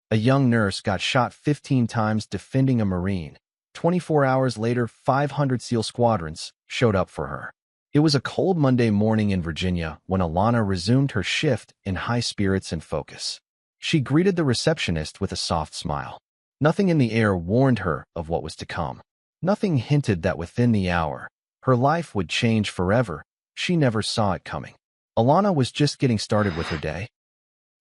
A young nurse got shot 15 times defending a Marine. 24 hours later, 500 SEAL squadrons showed up for her. It was a cold Monday morning in Virginia when Alana resumed her shift in high spirits and focus. She greeted the receptionist with a soft smile. Nothing in the air warned her of what was to come. Nothing hinted that within the hour, her life would change forever. She never saw it coming. Alana was just getting started with her day,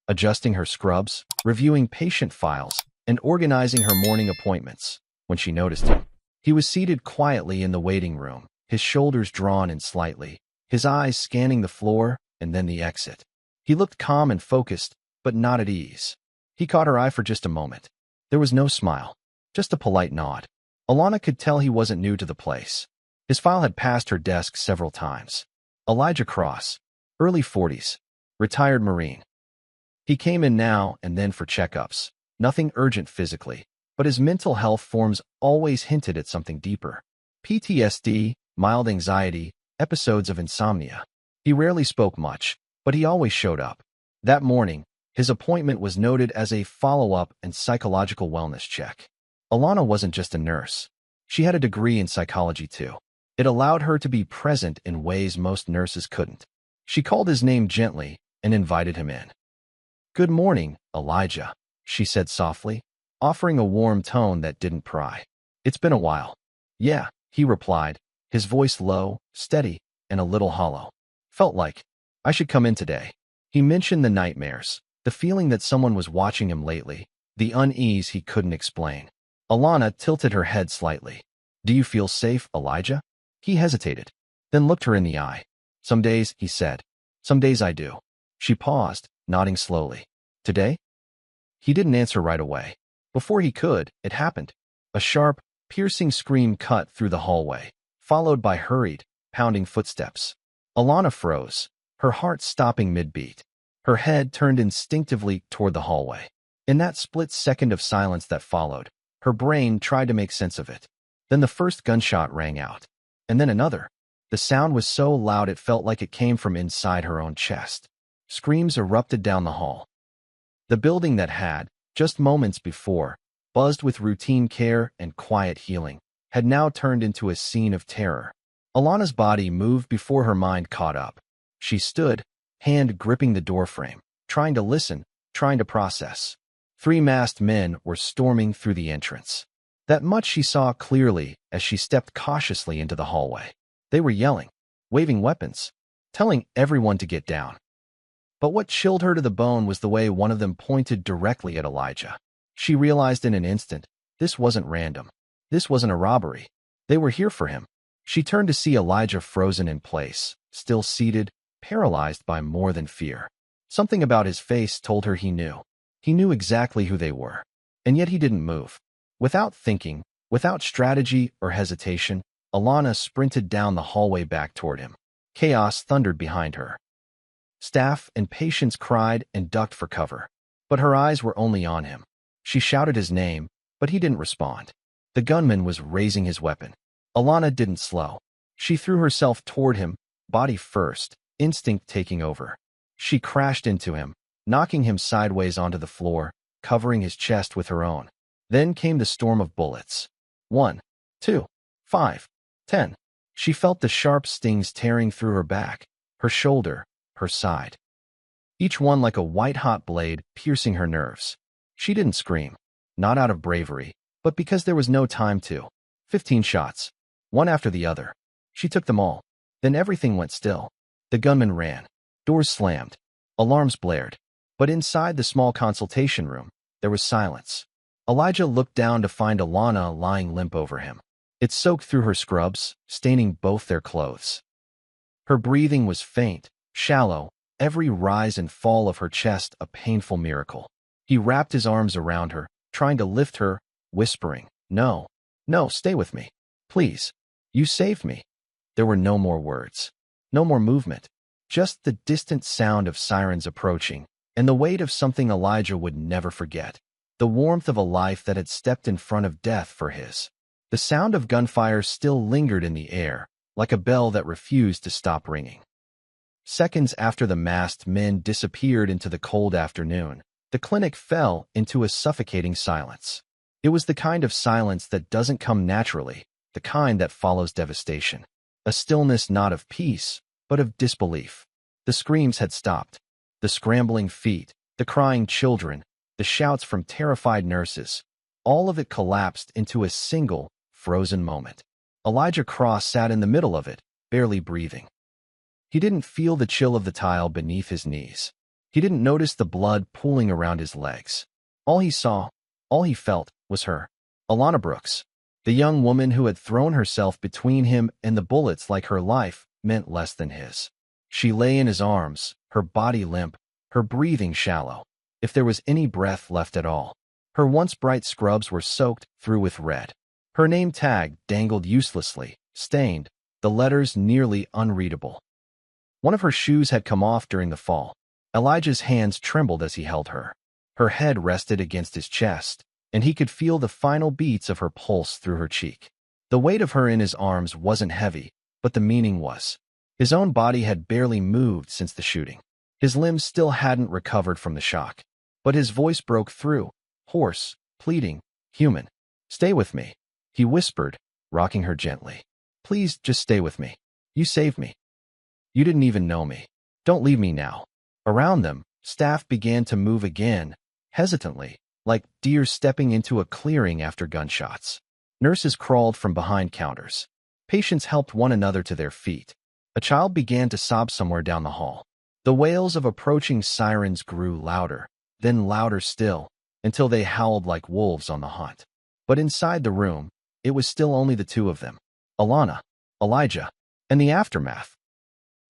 adjusting her scrubs, reviewing patient files, and organizing her morning appointments, when she noticed him. He was seated quietly in the waiting room, his shoulders drawn in slightly, his eyes scanning the floor and then the exit. He looked calm and focused, but not at ease. He caught her eye for just a moment. There was no smile, just a polite nod. Alana could tell he wasn't new to the place. His file had passed her desk several times. Elijah Cross, early 40s, retired Marine. He came in now and then for checkups. Nothing urgent physically, but his mental health forms always hinted at something deeper. PTSD, mild anxiety, episodes of insomnia. He rarely spoke much, but he always showed up. That morning, his appointment was noted as a follow-up and psychological wellness check. Alana wasn't just a nurse. She had a degree in psychology too. It allowed her to be present in ways most nurses couldn't. She called his name gently and invited him in. "Good morning, Elijah," she said softly, offering a warm tone that didn't pry. "It's been a while." "Yeah," he replied, his voice low, steady, and a little hollow. "Felt like I should come in today." He mentioned the nightmares, the feeling that someone was watching him lately, the unease he couldn't explain. Alana tilted her head slightly. "Do you feel safe, Elijah?" He hesitated, then looked her in the eye. "Some days," he said. "Some days I do." She paused, nodding slowly. "Today?" He didn't answer right away. Before he could, it happened. A sharp, piercing scream cut through the hallway, followed by hurried, pounding footsteps. Alana froze, her heart stopping mid-beat. Her head turned instinctively toward the hallway. In that split second of silence that followed, her brain tried to make sense of it. Then the first gunshot rang out, and then another. The sound was so loud it felt like it came from inside her own chest. Screams erupted down the hall. The building that had, just moments before, buzzed with routine care and quiet healing, had now turned into a scene of terror. Alana's body moved before her mind caught up. She stood, hand gripping the doorframe, trying to listen, trying to process. 3 masked men were storming through the entrance. That much she saw clearly as she stepped cautiously into the hallway. They were yelling, waving weapons, telling everyone to get down. But what chilled her to the bone was the way one of them pointed directly at Elijah. She realized in an instant, this wasn't random. This wasn't a robbery. They were here for him. She turned to see Elijah frozen in place, still seated, paralyzed by more than fear. Something about his face told her he knew. He knew exactly who they were. And yet he didn't move. Without thinking, without strategy or hesitation, Alana sprinted down the hallway back toward him. Chaos thundered behind her. Staff and patients cried and ducked for cover. But her eyes were only on him. She shouted his name, but he didn't respond. The gunman was raising his weapon. Alana didn't slow. She threw herself toward him, body first, instinct taking over. She crashed into him, knocking him sideways onto the floor, covering his chest with her own. Then came the storm of bullets. 1, 2, 5, 10. She felt the sharp stings tearing through her back, her shoulder, her side. Each one like a white-hot blade piercing her nerves. She didn't scream, not out of bravery, but because there was no time to. 15 shots, one after the other. She took them all. Then everything went still. The gunman ran. Doors slammed. Alarms blared. But inside the small consultation room, there was silence. Elijah looked down to find Alana lying limp over him. It soaked through her scrubs, staining both their clothes. Her breathing was faint, shallow, every rise and fall of her chest a painful miracle. He wrapped his arms around her, trying to lift her, whispering, "No, no, stay with me. Please. You saved me." There were no more words. No more movement. Just the distant sound of sirens approaching, and the weight of something Elijah would never forget. The warmth of a life that had stepped in front of death for his. The sound of gunfire still lingered in the air, like a bell that refused to stop ringing. Seconds after the masked men disappeared into the cold afternoon, The clinic fell into a suffocating silence. It was the kind of silence that doesn't come naturally, the kind that follows devastation. A stillness not of peace, but of disbelief. The screams had stopped. The scrambling feet, the crying children, the shouts from terrified nurses, all of it collapsed into a single, frozen moment. Elijah Cross sat in the middle of it, barely breathing. He didn't feel the chill of the tile beneath his knees. He didn't notice the blood pooling around his legs. All he saw, all he felt, was her. Alana Brooks. The young woman who had thrown herself between him and the bullets like her life meant less than his. She lay in his arms, her body limp, her breathing shallow, if there was any breath left at all. Her once bright scrubs were soaked through with red. Her name tag dangled uselessly, stained, the letters nearly unreadable. One of her shoes had come off during the fall. Elijah's hands trembled as he held her. Her head rested against his chest, and he could feel the final beats of her pulse through her cheek. The weight of her in his arms wasn't heavy, but the meaning was. His own body had barely moved since the shooting. His limbs still hadn't recovered from the shock. But his voice broke through, hoarse, pleading, human. "Stay with me," he whispered, rocking her gently. "Please just stay with me. You saved me. You didn't even know me. Don't leave me now." Around them, staff began to move again, hesitantly, like deer stepping into a clearing after gunshots. Nurses crawled from behind counters. Patients helped one another to their feet. A child began to sob somewhere down the hall. The wails of approaching sirens grew louder, then louder still, until they howled like wolves on the hunt. But inside the room, it was still only the two of them. Alana, Elijah, and the aftermath.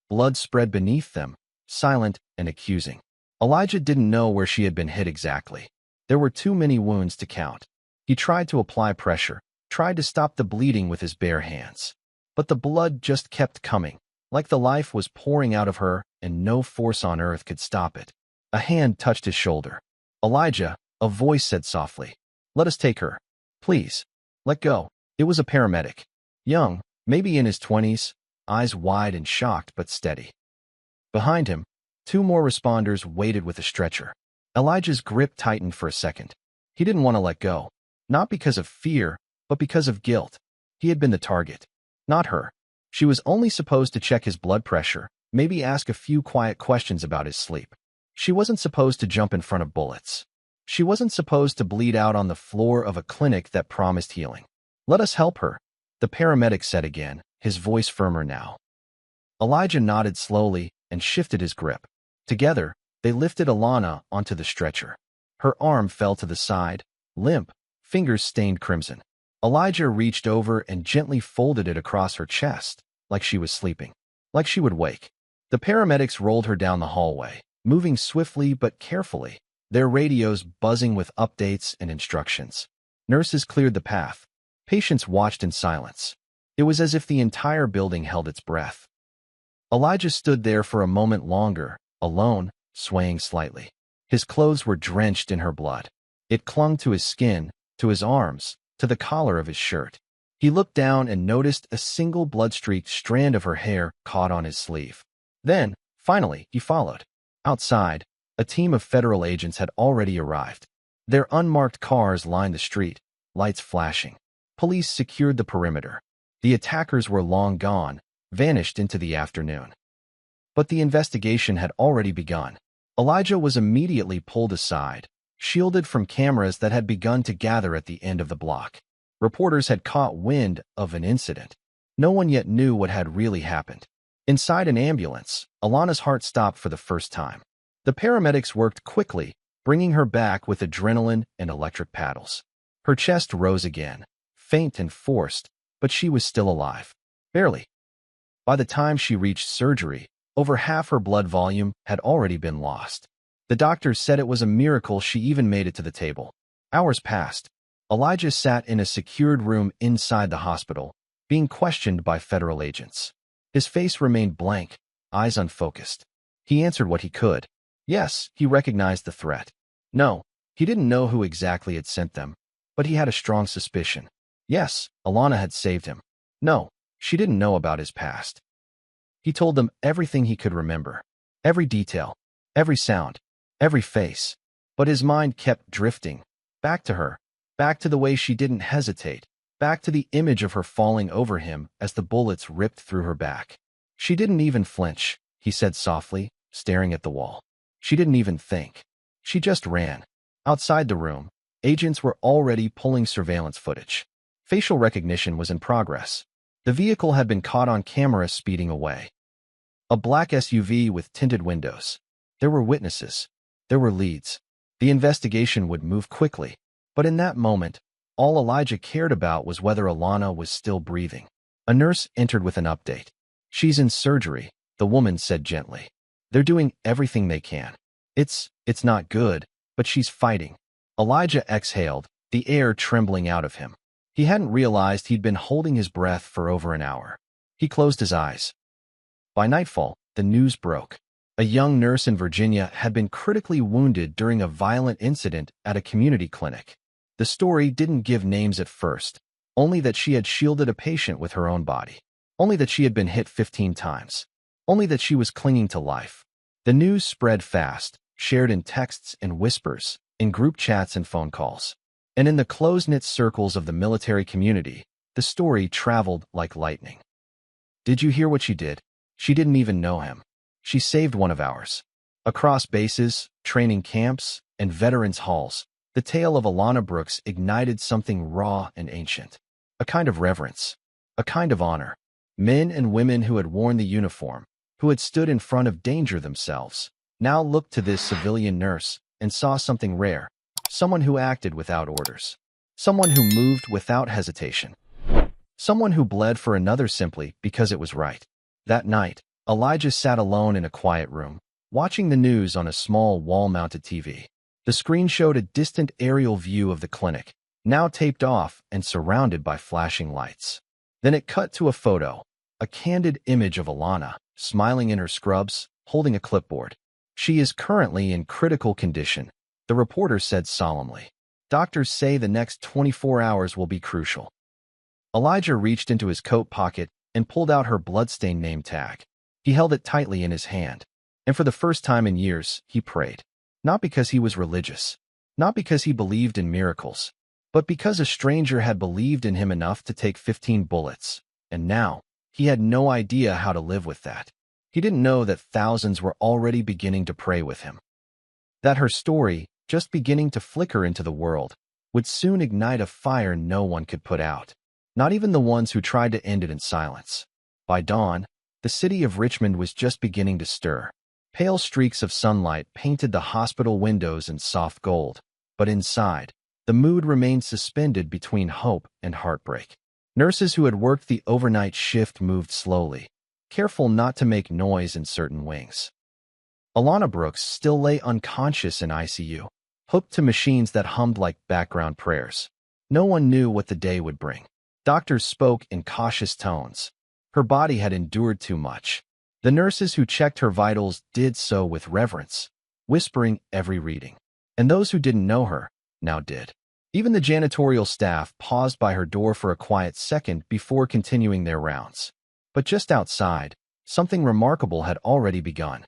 Blood spread beneath them, silent and accusing. Elijah didn't know where she had been hit exactly. There were too many wounds to count. He tried to apply pressure, tried to stop the bleeding with his bare hands. But the blood just kept coming, like the life was pouring out of her and no force on earth could stop it. A hand touched his shoulder. "Elijah," a voice said softly. "Let us take her. Please. Let go." It was a paramedic. Young, maybe in his 20s, eyes wide and shocked but steady. Behind him, two more responders waited with a stretcher. Elijah's grip tightened for a second. He didn't want to let go. Not because of fear, but because of guilt. He had been the target. Not her. She was only supposed to check his blood pressure, maybe ask a few quiet questions about his sleep. She wasn't supposed to jump in front of bullets. She wasn't supposed to bleed out on the floor of a clinic that promised healing. "Let us help her," the paramedic said again, his voice firmer now. Elijah nodded slowly and shifted his grip. Together, they lifted Alana onto the stretcher. Her arm fell to the side, limp, fingers stained crimson. Elijah reached over and gently folded it across her chest, like she was sleeping, like she would wake. The paramedics rolled her down the hallway, moving swiftly but carefully, their radios buzzing with updates and instructions. Nurses cleared the path. Patients watched in silence. It was as if the entire building held its breath. Elijah stood there for a moment longer, alone, swaying slightly. His clothes were drenched in her blood. It clung to his skin, to his arms, to the collar of his shirt. He looked down and noticed a single blood-streaked strand of her hair caught on his sleeve. Then, finally, he followed. Outside, a team of federal agents had already arrived. Their unmarked cars lined the street, lights flashing. Police secured the perimeter. The attackers were long gone, vanished into the afternoon. But the investigation had already begun. Elijah was immediately pulled aside, shielded from cameras that had begun to gather at the end of the block. Reporters had caught wind of an incident. No one yet knew what had really happened. Inside an ambulance, Alana's heart stopped for the first time. The paramedics worked quickly, bringing her back with adrenaline and electric paddles. Her chest rose again, faint and forced, but she was still alive. Barely. By the time she reached surgery, over half her blood volume had already been lost. The doctors said it was a miracle she even made it to the table. Hours passed. Elijah sat in a secured room inside the hospital, being questioned by federal agents. His face remained blank, eyes unfocused. He answered what he could. Yes, he recognized the threat. No, he didn't know who exactly had sent them, but he had a strong suspicion. Yes, Alana had saved him. No, she didn't know about his past. He told them everything he could remember. Every detail, every sound, every face. But his mind kept drifting. Back to her. Back to the way she didn't hesitate. Back to the image of her falling over him as the bullets ripped through her back. She didn't even flinch, he said softly, staring at the wall. She didn't even think. She just ran. Outside the room, agents were already pulling surveillance footage. Facial recognition was in progress. The vehicle had been caught on camera speeding away. A black SUV with tinted windows. There were witnesses. There were leads. The investigation would move quickly. But in that moment, all Elijah cared about was whether Alana was still breathing. A nurse entered with an update. "She's in surgery," the woman said gently. "They're doing everything they can. It's not good, but she's fighting." Elijah exhaled, the air trembling out of him. He hadn't realized he'd been holding his breath for over an hour. He closed his eyes. By nightfall, the news broke. A young nurse in Virginia had been critically wounded during a violent incident at a community clinic. The story didn't give names at first, only that she had shielded a patient with her own body. Only that she had been hit 15 times. Only that she was clinging to life. The news spread fast, shared in texts and whispers, in group chats and phone calls. And in the close-knit circles of the military community, the story traveled like lightning. "Did you hear what she did? She didn't even know him. She saved one of ours." Across bases, training camps, and veterans' halls, the tale of Alana Brooks ignited something raw and ancient. A kind of reverence. A kind of honor. Men and women who had worn the uniform, who had stood in front of danger themselves, now looked to this civilian nurse and saw something rare. Someone who acted without orders. Someone who moved without hesitation. Someone who bled for another simply because it was right. That night, Elijah sat alone in a quiet room, watching the news on a small wall-mounted TV. The screen showed a distant aerial view of the clinic, now taped off and surrounded by flashing lights. Then it cut to a photo, a candid image of Alana, smiling in her scrubs, holding a clipboard. "She is currently in critical condition," the reporter said solemnly. "Doctors say the next 24 hours will be crucial." Elijah reached into his coat pocket and pulled out her bloodstained name tag. He held it tightly in his hand, and for the first time in years, he prayed. Not because he was religious, not because he believed in miracles, but because a stranger had believed in him enough to take 15 bullets, and now, he had no idea how to live with that. He didn't know that thousands were already beginning to pray with him. That her story, just beginning to flicker into the world, would soon ignite a fire no one could put out. Not even the ones who tried to end it in silence. By dawn, the city of Richmond was just beginning to stir. Pale streaks of sunlight painted the hospital windows in soft gold, but inside, the mood remained suspended between hope and heartbreak. Nurses who had worked the overnight shift moved slowly, careful not to make noise in certain wings. Alana Brooks still lay unconscious in ICU, hooked to machines that hummed like background prayers. No one knew what the day would bring. Doctors spoke in cautious tones. Her body had endured too much. The nurses who checked her vitals did so with reverence, whispering every reading. And those who didn't know her now did. Even the janitorial staff paused by her door for a quiet second before continuing their rounds. But just outside, something remarkable had already begun.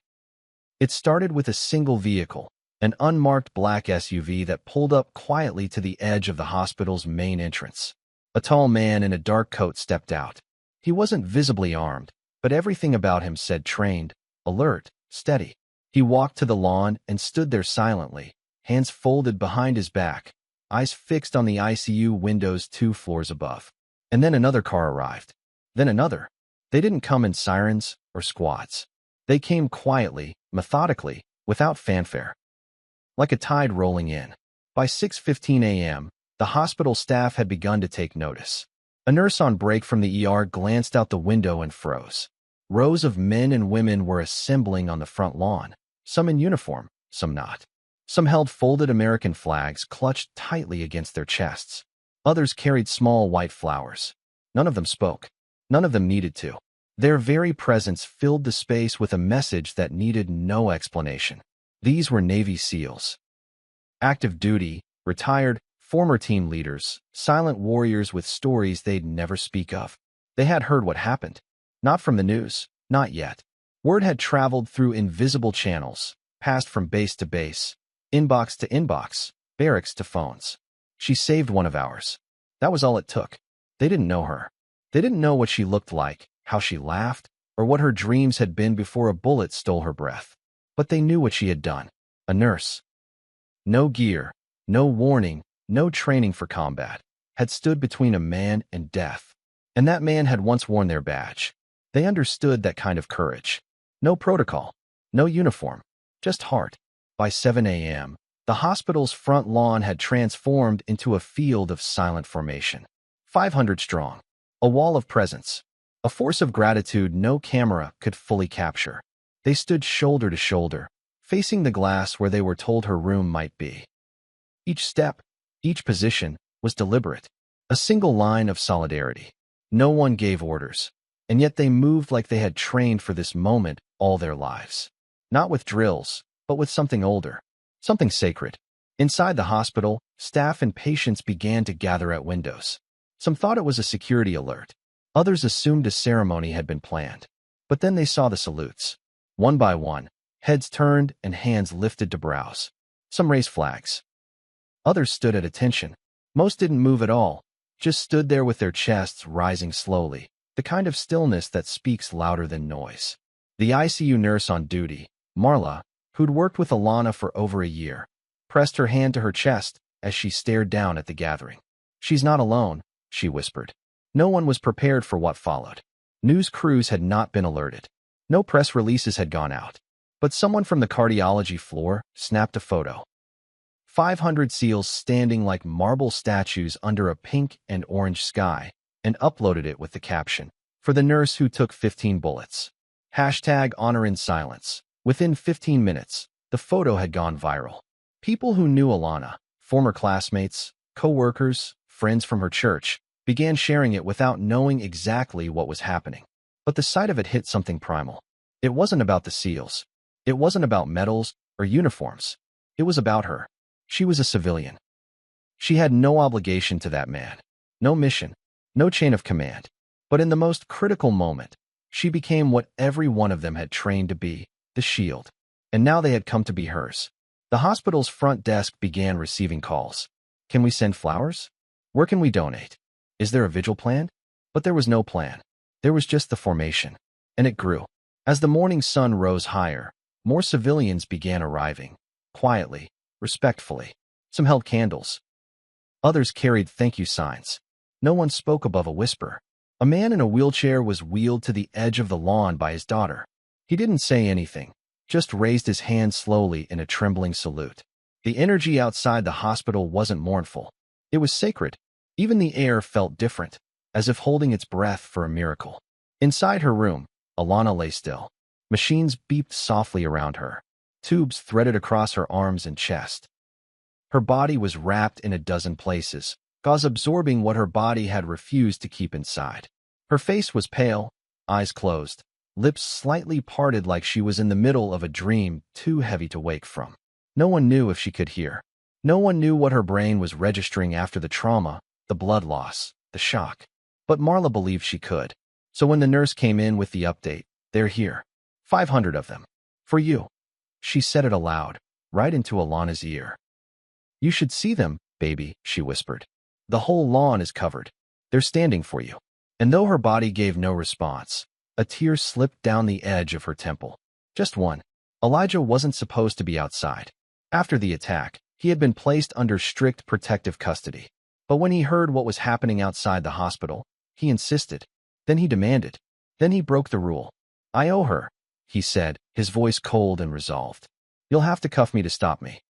It started with a single vehicle, an unmarked black SUV that pulled up quietly to the edge of the hospital's main entrance. A tall man in a dark coat stepped out. He wasn't visibly armed, but everything about him said trained, alert, steady. He walked to the lawn and stood there silently, hands folded behind his back, eyes fixed on the ICU windows 2 floors above. And then another car arrived. Then another. They didn't come in sirens or squads. They came quietly, methodically, without fanfare. Like a tide rolling in. By 6:15 a.m., the hospital staff had begun to take notice. A nurse on break from the ER glanced out the window and froze. Rows of men and women were assembling on the front lawn, some in uniform, some not. Some held folded American flags clutched tightly against their chests. Others carried small white flowers. None of them spoke. None of them needed to. Their very presence filled the space with a message that needed no explanation. These were Navy SEALs. Active duty, retired, former team leaders, silent warriors with stories they'd never speak of. They had heard what happened. Not from the news, not yet. Word had traveled through invisible channels, passed from base to base, Inbox to inbox, barracks to phones. She saved one of ours. That was all it took. They didn't know her. They didn't know what she looked like, how she laughed, or what her dreams had been before a bullet stole her breath. But they knew what she had done. A nurse. No gear, no warning, no training for combat, had stood between a man and death. And that man had once worn their badge. They understood that kind of courage. No protocol, no uniform, just heart. By 7 a.m., the hospital's front lawn had transformed into a field of silent formation. 500 strong. A wall of presence. A force of gratitude no camera could fully capture. They stood shoulder to shoulder, facing the glass where they were told her room might be. Each step, each position, was deliberate. A single line of solidarity. No one gave orders, and yet they moved like they had trained for this moment all their lives. Not with drills, but with something older, something sacred. Inside the hospital, staff and patients began to gather at windows. Some thought it was a security alert. Others assumed a ceremony had been planned. But then they saw the salutes. One by one, heads turned and hands lifted to brows. Some raised flags. Others stood at attention. Most didn't move at all, just stood there with their chests rising slowly, the kind of stillness that speaks louder than noise. The ICU nurse on duty, Marla, who'd worked with Alana for over a year, pressed her hand to her chest as she stared down at the gathering. "She's not alone," she whispered. No one was prepared for what followed. News crews had not been alerted. No press releases had gone out. But someone from the cardiology floor snapped a photo. 500 SEALs standing like marble statues under a pink and orange sky, and uploaded it with the caption, "For the nurse who took 15 bullets." Hashtag honor in silence. Within 15 minutes, the photo had gone viral. People who knew Alana, former classmates, co-workers, friends from her church, began sharing it without knowing exactly what was happening. But the sight of it hit something primal. It wasn't about the SEALs. It wasn't about medals or uniforms. It was about her. She was a civilian. She had no obligation to that man, no mission, no chain of command. But in the most critical moment, she became what every one of them had trained to be, the shield. And now they had come to be hers. The hospital's front desk began receiving calls. "Can we send flowers? Where can we donate? Is there a vigil planned?" But there was no plan. There was just the formation. And it grew. As the morning sun rose higher, more civilians began arriving, quietly, respectfully. Some held candles. Others carried thank you signs. No one spoke above a whisper. A man in a wheelchair was wheeled to the edge of the lawn by his daughter. He didn't say anything, just raised his hand slowly in a trembling salute. The energy outside the hospital wasn't mournful. It was sacred. Even the air felt different, as if holding its breath for a miracle. Inside her room, Alana lay still. Machines beeped softly around her. Tubes threaded across her arms and chest. Her body was wrapped in a dozen places, gauze absorbing what her body had refused to keep inside. Her face was pale, eyes closed, lips slightly parted like she was in the middle of a dream too heavy to wake from. No one knew if she could hear. No one knew what her brain was registering after the trauma, the blood loss, the shock. But Marla believed she could. So when the nurse came in with the update, "They're here. 500 of them. For you." She said it aloud, right into Alana's ear. "You should see them, baby," she whispered. "The whole lawn is covered. They're standing for you." And though her body gave no response, a tear slipped down the edge of her temple. Just one. Elijah wasn't supposed to be outside. After the attack, he had been placed under strict protective custody. But when he heard what was happening outside the hospital, he insisted. Then he demanded. Then he broke the rule. "I owe her," he said, his voice cold and resolved. "You'll have to cuff me to stop me."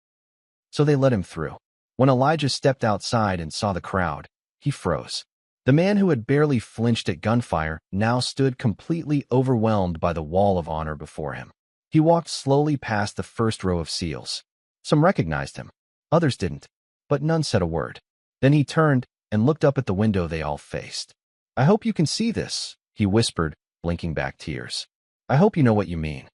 So they let him through. When Elijah stepped outside and saw the crowd, he froze. The man who had barely flinched at gunfire now stood completely overwhelmed by the wall of honor before him. He walked slowly past the first row of SEALs. Some recognized him. Others didn't. But none said a word. Then he turned and looked up at the window they all faced. "I hope you can see this," he whispered, blinking back tears. "I hope you know what you mean."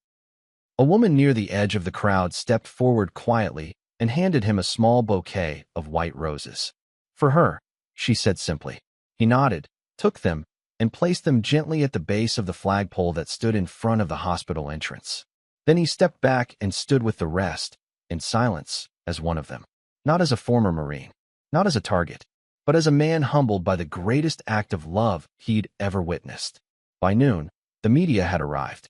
A woman near the edge of the crowd stepped forward quietly and handed him a small bouquet of white roses. "For her," she said simply. He nodded, took them, and placed them gently at the base of the flagpole that stood in front of the hospital entrance. Then he stepped back and stood with the rest, in silence, as one of them. Not as a former Marine, not as a target, but as a man humbled by the greatest act of love he'd ever witnessed. By noon, the media had arrived.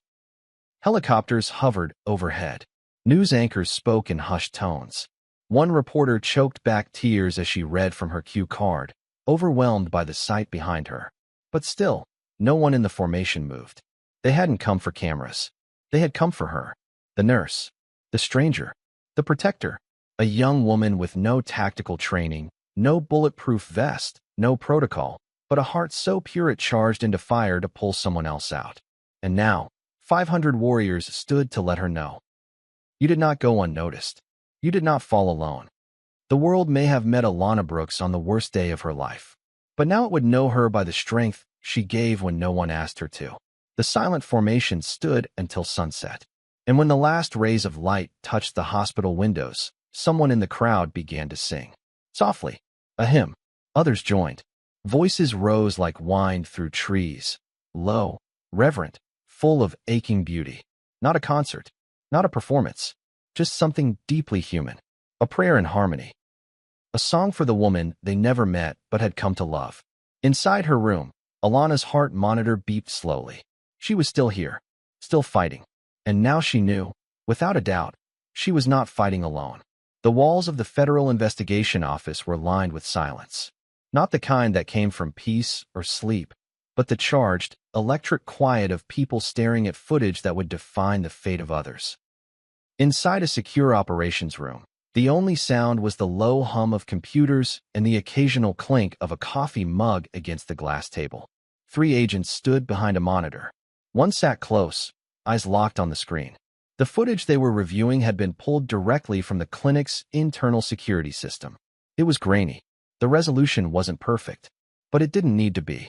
Helicopters hovered overhead. News anchors spoke in hushed tones. One reporter choked back tears as she read from her cue card, overwhelmed by the sight behind her. But still, no one in the formation moved. They hadn't come for cameras. They had come for her. The nurse. The stranger. The protector. A young woman with no tactical training, no bulletproof vest, no protocol, but a heart so pure it charged into fire to pull someone else out. And now, 500 warriors stood to let her know. You did not go unnoticed. You did not fall alone. The world may have met Alana Brooks on the worst day of her life, but now it would know her by the strength she gave when no one asked her to. The silent formation stood until sunset, and when the last rays of light touched the hospital windows, someone in the crowd began to sing. Softly, a hymn. Others joined. Voices rose like wind through trees, low, reverent, full of aching beauty. Not a concert, not a performance, just something deeply human. A prayer in harmony. A song for the woman they never met but had come to love. Inside her room, Alana's heart monitor beeped slowly. She was still here, still fighting. And now she knew, without a doubt, she was not fighting alone. The walls of the Federal Investigation Office were lined with silence. Not the kind that came from peace or sleep, but the charged, electric quiet of people staring at footage that would define the fate of others. Inside a secure operations room, the only sound was the low hum of computers and the occasional clink of a coffee mug against the glass table. 3 agents stood behind a monitor. One sat close, eyes locked on the screen. The footage they were reviewing had been pulled directly from the clinic's internal security system. It was grainy. The resolution wasn't perfect, but it didn't need to be.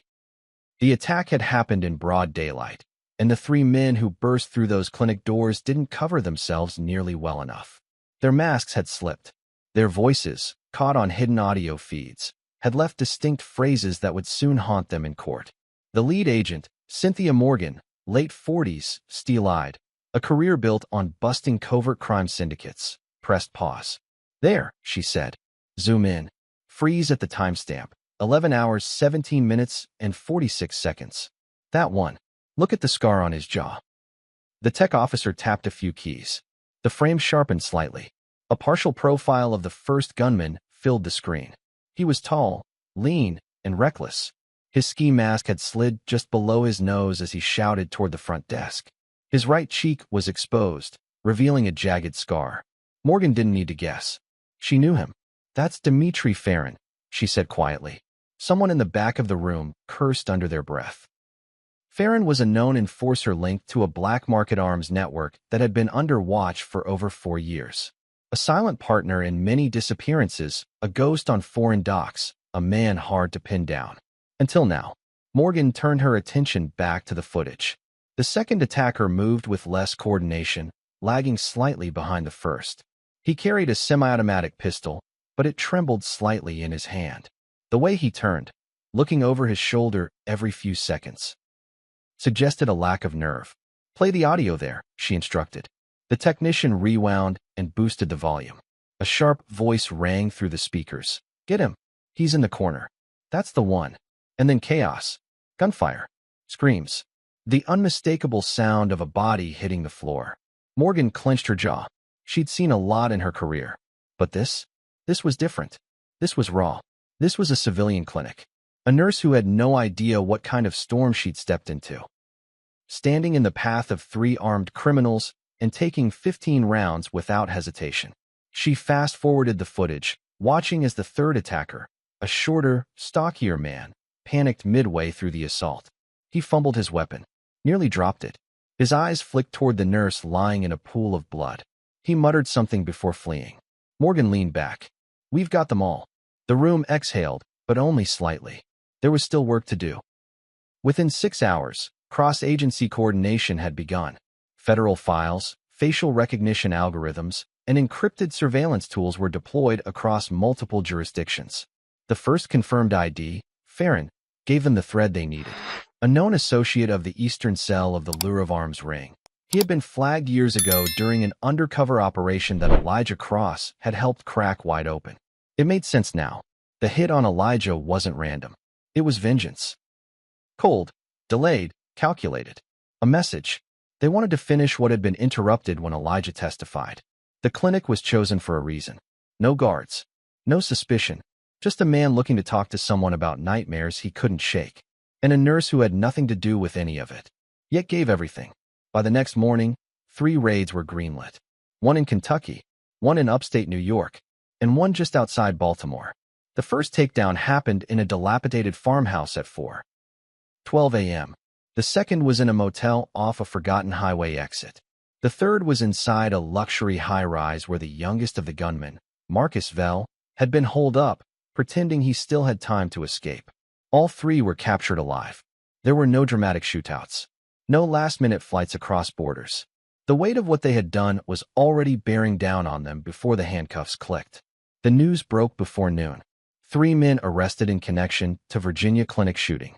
The attack had happened in broad daylight, and the 3 men who burst through those clinic doors didn't cover themselves nearly well enough. Their masks had slipped. Their voices, caught on hidden audio feeds, had left distinct phrases that would soon haunt them in court. The lead agent, Cynthia Morgan, late 40s, steel-eyed, a career built on busting covert crime syndicates, pressed pause. There, she said. Zoom in. Freeze at the timestamp. 11 hours, 17 minutes, and 46 seconds. That one. Look at the scar on his jaw. The tech officer tapped a few keys. The frame sharpened slightly. A partial profile of the first gunman filled the screen. He was tall, lean, and reckless. His ski mask had slid just below his nose as he shouted toward the front desk. His right cheek was exposed, revealing a jagged scar. Morgan didn't need to guess. She knew him. That's Dimitri Farron, she said quietly. Someone in the back of the room cursed under their breath. Farron was a known enforcer linked to a black market arms network that had been under watch for over 4 years. A silent partner in many disappearances, a ghost on foreign docks, a man hard to pin down. Until now, Morgan turned her attention back to the footage. The second attacker moved with less coordination, lagging slightly behind the first. He carried a semi-automatic pistol, but it trembled slightly in his hand. The way he turned, looking over his shoulder every few seconds, suggested a lack of nerve. Play the audio there, she instructed. The technician rewound and boosted the volume. A sharp voice rang through the speakers. Get him. He's in the corner. That's the one. And then chaos. Gunfire. Screams. The unmistakable sound of a body hitting the floor. Morgan clenched her jaw. She'd seen a lot in her career. But this was different. This was raw. This was a civilian clinic. A nurse who had no idea what kind of storm she'd stepped into. Standing in the path of 3 armed criminals and taking 15 rounds without hesitation. She fast-forwarded the footage, watching as the third attacker, a shorter, stockier man, panicked midway through the assault. He fumbled his weapon, nearly dropped it. His eyes flicked toward the nurse lying in a pool of blood. He muttered something before fleeing. Morgan leaned back. We've got them all. The room exhaled, but only slightly. There was still work to do. Within 6 hours, cross-agency coordination had begun. Federal files, facial recognition algorithms, and encrypted surveillance tools were deployed across multiple jurisdictions. The first confirmed ID, Farron, gave them the thread they needed. A known associate of the eastern cell of the Lure of Arms ring. He had been flagged years ago during an undercover operation that Elijah Cross had helped crack wide open. It made sense now. The hit on Elijah wasn't random. It was vengeance. Cold, delayed, calculated. A message. They wanted to finish what had been interrupted when Elijah testified. The clinic was chosen for a reason. No guards. No suspicion. Just a man looking to talk to someone about nightmares he couldn't shake. And a nurse who had nothing to do with any of it, yet gave everything. By the next morning, 3 raids were greenlit. 1 in Kentucky, 1 in upstate New York, and 1 just outside Baltimore. The first takedown happened in a dilapidated farmhouse at 4:12 a.m. The second was in a motel off a forgotten highway exit. The third was inside a luxury high-rise where the youngest of the gunmen, Marcus Vell, had been holed up, pretending he still had time to escape. All 3 were captured alive. There were no dramatic shootouts. No last-minute flights across borders. The weight of what they had done was already bearing down on them before the handcuffs clicked. The news broke before noon. 3 men arrested in connection to Virginia clinic shooting.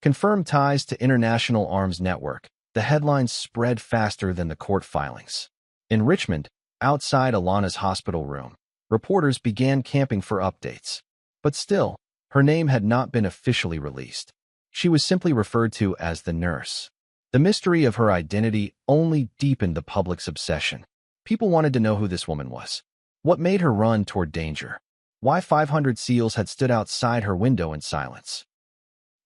Confirmed ties to International Arms Network. The headlines spread faster than the court filings. In Richmond, outside Alana's hospital room, reporters began camping for updates. But still, her name had not been officially released. She was simply referred to as the nurse. The mystery of her identity only deepened the public's obsession. People wanted to know who this woman was. What made her run toward danger? Why 500 SEALs had stood outside her window in silence?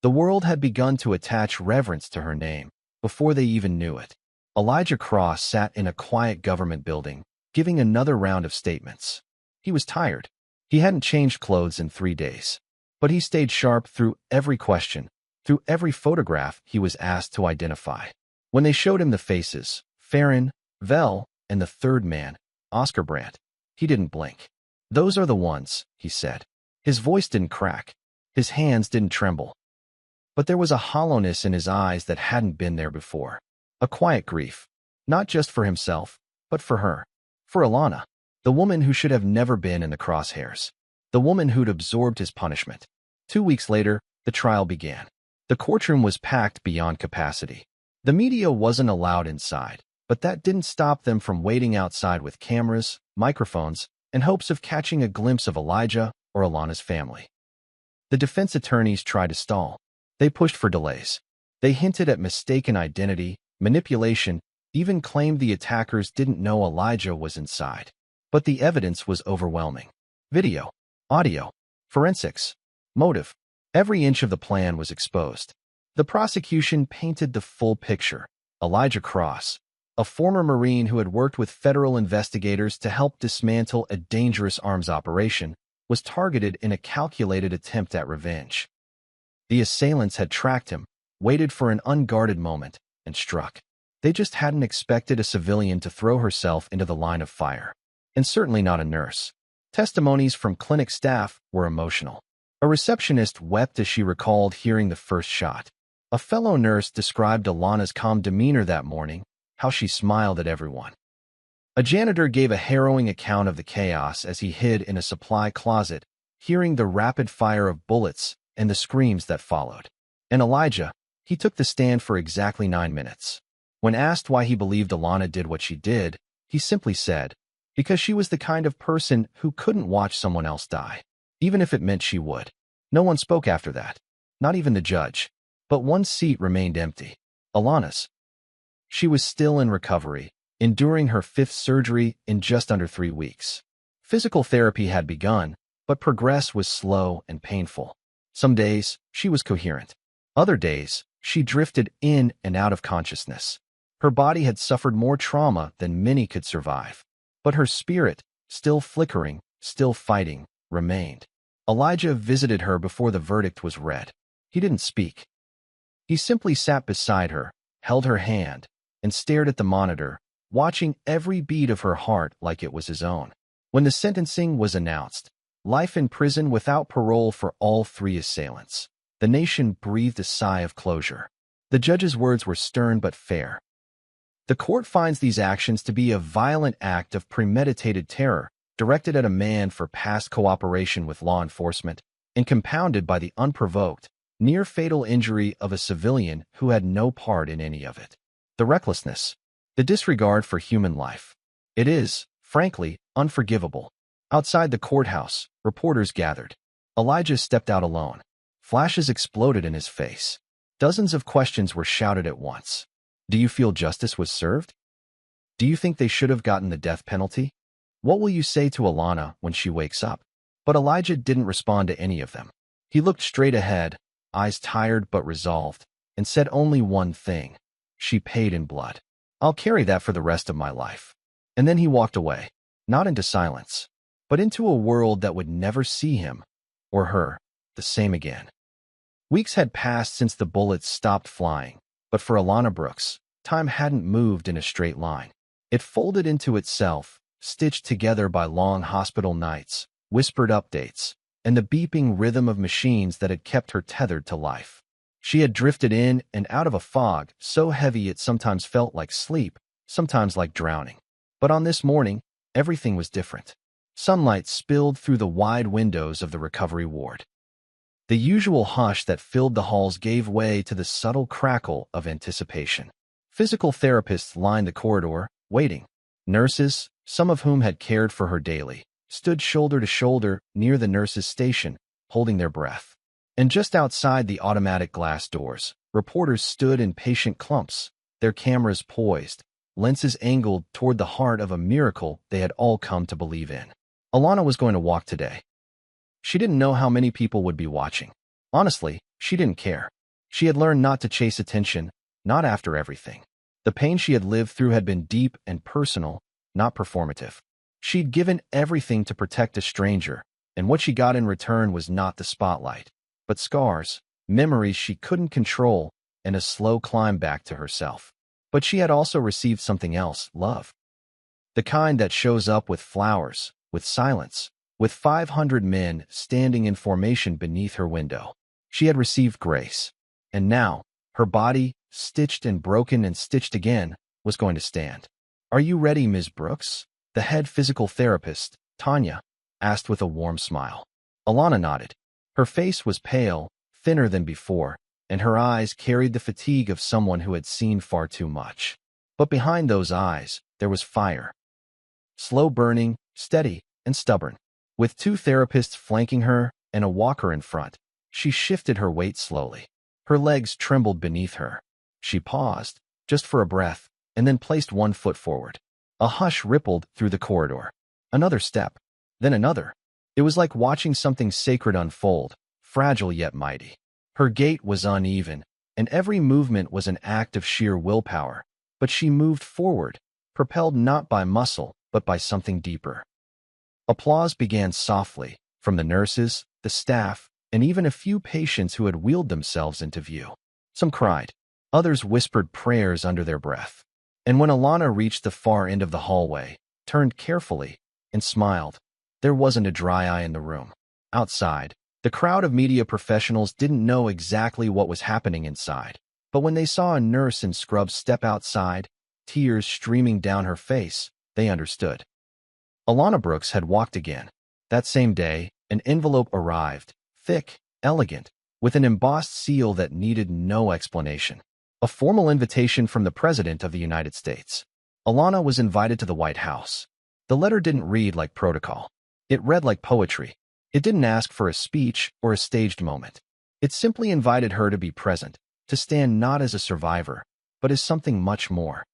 The world had begun to attach reverence to her name before they even knew it. Elijah Cross sat in a quiet government building, giving another round of statements. He was tired. He hadn't changed clothes in 3 days. But he stayed sharp through every question, through every photograph he was asked to identify. When they showed him the faces, Farron, Vell, and the third man, Oscar Brandt, he didn't blink. "Those are the ones," he said. His voice didn't crack. His hands didn't tremble. But there was a hollowness in his eyes that hadn't been there before. A quiet grief. Not just for himself, but for her. For Alana, the woman who should have never been in the crosshairs. The woman who'd absorbed his punishment. 2 weeks later, the trial began. The courtroom was packed beyond capacity. The media wasn't allowed inside, but that didn't stop them from waiting outside with cameras, microphones, and hopes of catching a glimpse of Elijah or Alana's family. The defense attorneys tried to stall. They pushed for delays. They hinted at mistaken identity, manipulation, even claimed the attackers didn't know Elijah was inside. But the evidence was overwhelming. Video, audio, forensics, motive. Every inch of the plan was exposed. The prosecution painted the full picture. Elijah Cross, a former Marine who had worked with federal investigators to help dismantle a dangerous arms operation, was targeted in a calculated attempt at revenge. The assailants had tracked him, waited for an unguarded moment, and struck. They just hadn't expected a civilian to throw herself into the line of fire. And certainly not a nurse. Testimonies from clinic staff were emotional. A receptionist wept as she recalled hearing the first shot. A fellow nurse described Alana's calm demeanor that morning, how she smiled at everyone. A janitor gave a harrowing account of the chaos as he hid in a supply closet, hearing the rapid fire of bullets and the screams that followed. And Elijah, he took the stand for exactly 9 minutes. When asked why he believed Alana did what she did, he simply said, because she was the kind of person who couldn't watch someone else die, even if it meant she would. No one spoke after that, not even the judge. But one seat remained empty, Alana's. She was still in recovery, enduring her 5th surgery in just under 3 weeks. Physical therapy had begun, but progress was slow and painful. Some days, she was coherent. Other days, she drifted in and out of consciousness. Her body had suffered more trauma than many could survive. But her spirit, still flickering, still fighting, remained. Elijah visited her before the verdict was read. He didn't speak. He simply sat beside her, held her hand, and stared at the monitor, watching every beat of her heart like it was his own. When the sentencing was announced, life in prison without parole for all 3 assailants, the nation breathed a sigh of closure. The judge's words were stern but fair. The court finds these actions to be a violent act of premeditated terror, directed at a man for past cooperation with law enforcement, and compounded by the unprovoked, near-fatal injury of a civilian who had no part in any of it. The recklessness, The disregard for human life. It is, frankly, unforgivable. Outside the courthouse, reporters gathered. Elijah stepped out alone. Flashes exploded in his face. Dozens of questions were shouted at once. Do you feel justice was served? Do you think they should have gotten the death penalty? What will you say to Alana when she wakes up? But Elijah didn't respond to any of them. He looked straight ahead, eyes tired but resolved, and said only one thing. She paid in blood. I'll carry that for the rest of my life. And then he walked away, not into silence, but into a world that would never see him, or her, the same again. Weeks had passed since the bullets stopped flying, but for Alana Brooks, time hadn't moved in a straight line. It folded into itself, stitched together by long hospital nights, whispered updates, and the beeping rhythm of machines that had kept her tethered to life. She had drifted in and out of a fog so heavy it sometimes felt like sleep, sometimes like drowning. But on this morning, everything was different. Sunlight spilled through the wide windows of the recovery ward. The usual hush that filled the halls gave way to the subtle crackle of anticipation. Physical therapists lined the corridor, waiting. Nurses, some of whom had cared for her daily, stood shoulder to shoulder near the nurses' station, holding their breath. And just outside the automatic glass doors, reporters stood in patient clumps, their cameras poised, lenses angled toward the heart of a miracle they had all come to believe in. Alana was going to walk today. She didn't know how many people would be watching. Honestly, she didn't care. She had learned not to chase attention, not after everything. The pain she had lived through had been deep and personal, not performative. She'd given everything to protect a stranger, and what she got in return was not the spotlight, but scars, memories she couldn't control, and a slow climb back to herself. But she had also received something else, love. The kind that shows up with flowers, with silence, with 500 men standing in formation beneath her window. She had received grace, and now, her body, stitched and broken and stitched again, was going to stand. Are you ready, Ms. Brooks? The head physical therapist, Tanya, asked with a warm smile. Alana nodded. Her face was pale, thinner than before, and her eyes carried the fatigue of someone who had seen far too much. But behind those eyes, there was fire. Slow burning, steady, and stubborn. With two therapists flanking her and a walker in front, she shifted her weight slowly. Her legs trembled beneath her. She paused, just for a breath, and then placed one foot forward. A hush rippled through the corridor. Another step, then another. It was like watching something sacred unfold, fragile yet mighty. Her gait was uneven, and every movement was an act of sheer willpower, but she moved forward, propelled not by muscle, but by something deeper. Applause began softly, from the nurses, the staff, and even a few patients who had wheeled themselves into view. Some cried. Others whispered prayers under their breath. And when Alana reached the far end of the hallway, turned carefully, and smiled, there wasn't a dry eye in the room. Outside, the crowd of media professionals didn't know exactly what was happening inside, but when they saw a nurse in scrubs step outside, tears streaming down her face, they understood. Alana Brooks had walked again. That same day, an envelope arrived, thick, elegant, with an embossed seal that needed no explanation. A formal invitation from the President of the United States. Alana was invited to the White House. The letter didn't read like protocol. It read like poetry. It didn't ask for a speech or a staged moment. It simply invited her to be present, to stand not as a survivor, but as something much more.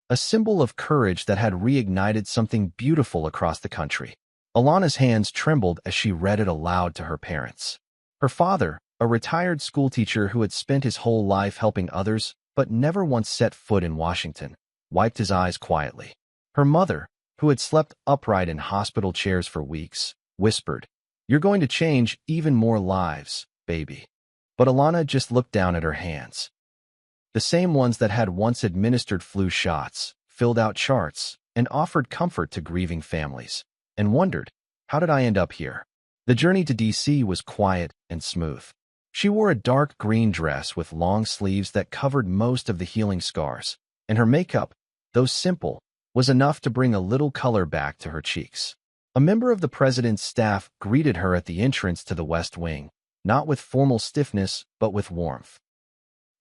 A symbol of courage that had reignited something beautiful across the country. Alana's hands trembled as she read it aloud to her parents. Her father, a retired schoolteacher who had spent his whole life helping others but never once set foot in Washington, wiped his eyes quietly. Her mother, who had slept upright in hospital chairs for weeks, whispered, "You're going to change even more lives, baby." But Alana just looked down at her hands. The same ones that had once administered flu shots, filled out charts, and offered comfort to grieving families, and wondered, how did I end up here? The journey to D.C. was quiet and smooth. She wore a dark green dress with long sleeves that covered most of the healing scars, and her makeup, though simple, was enough to bring a little color back to her cheeks. A member of the president's staff greeted her at the entrance to the West Wing, not with formal stiffness, but with warmth.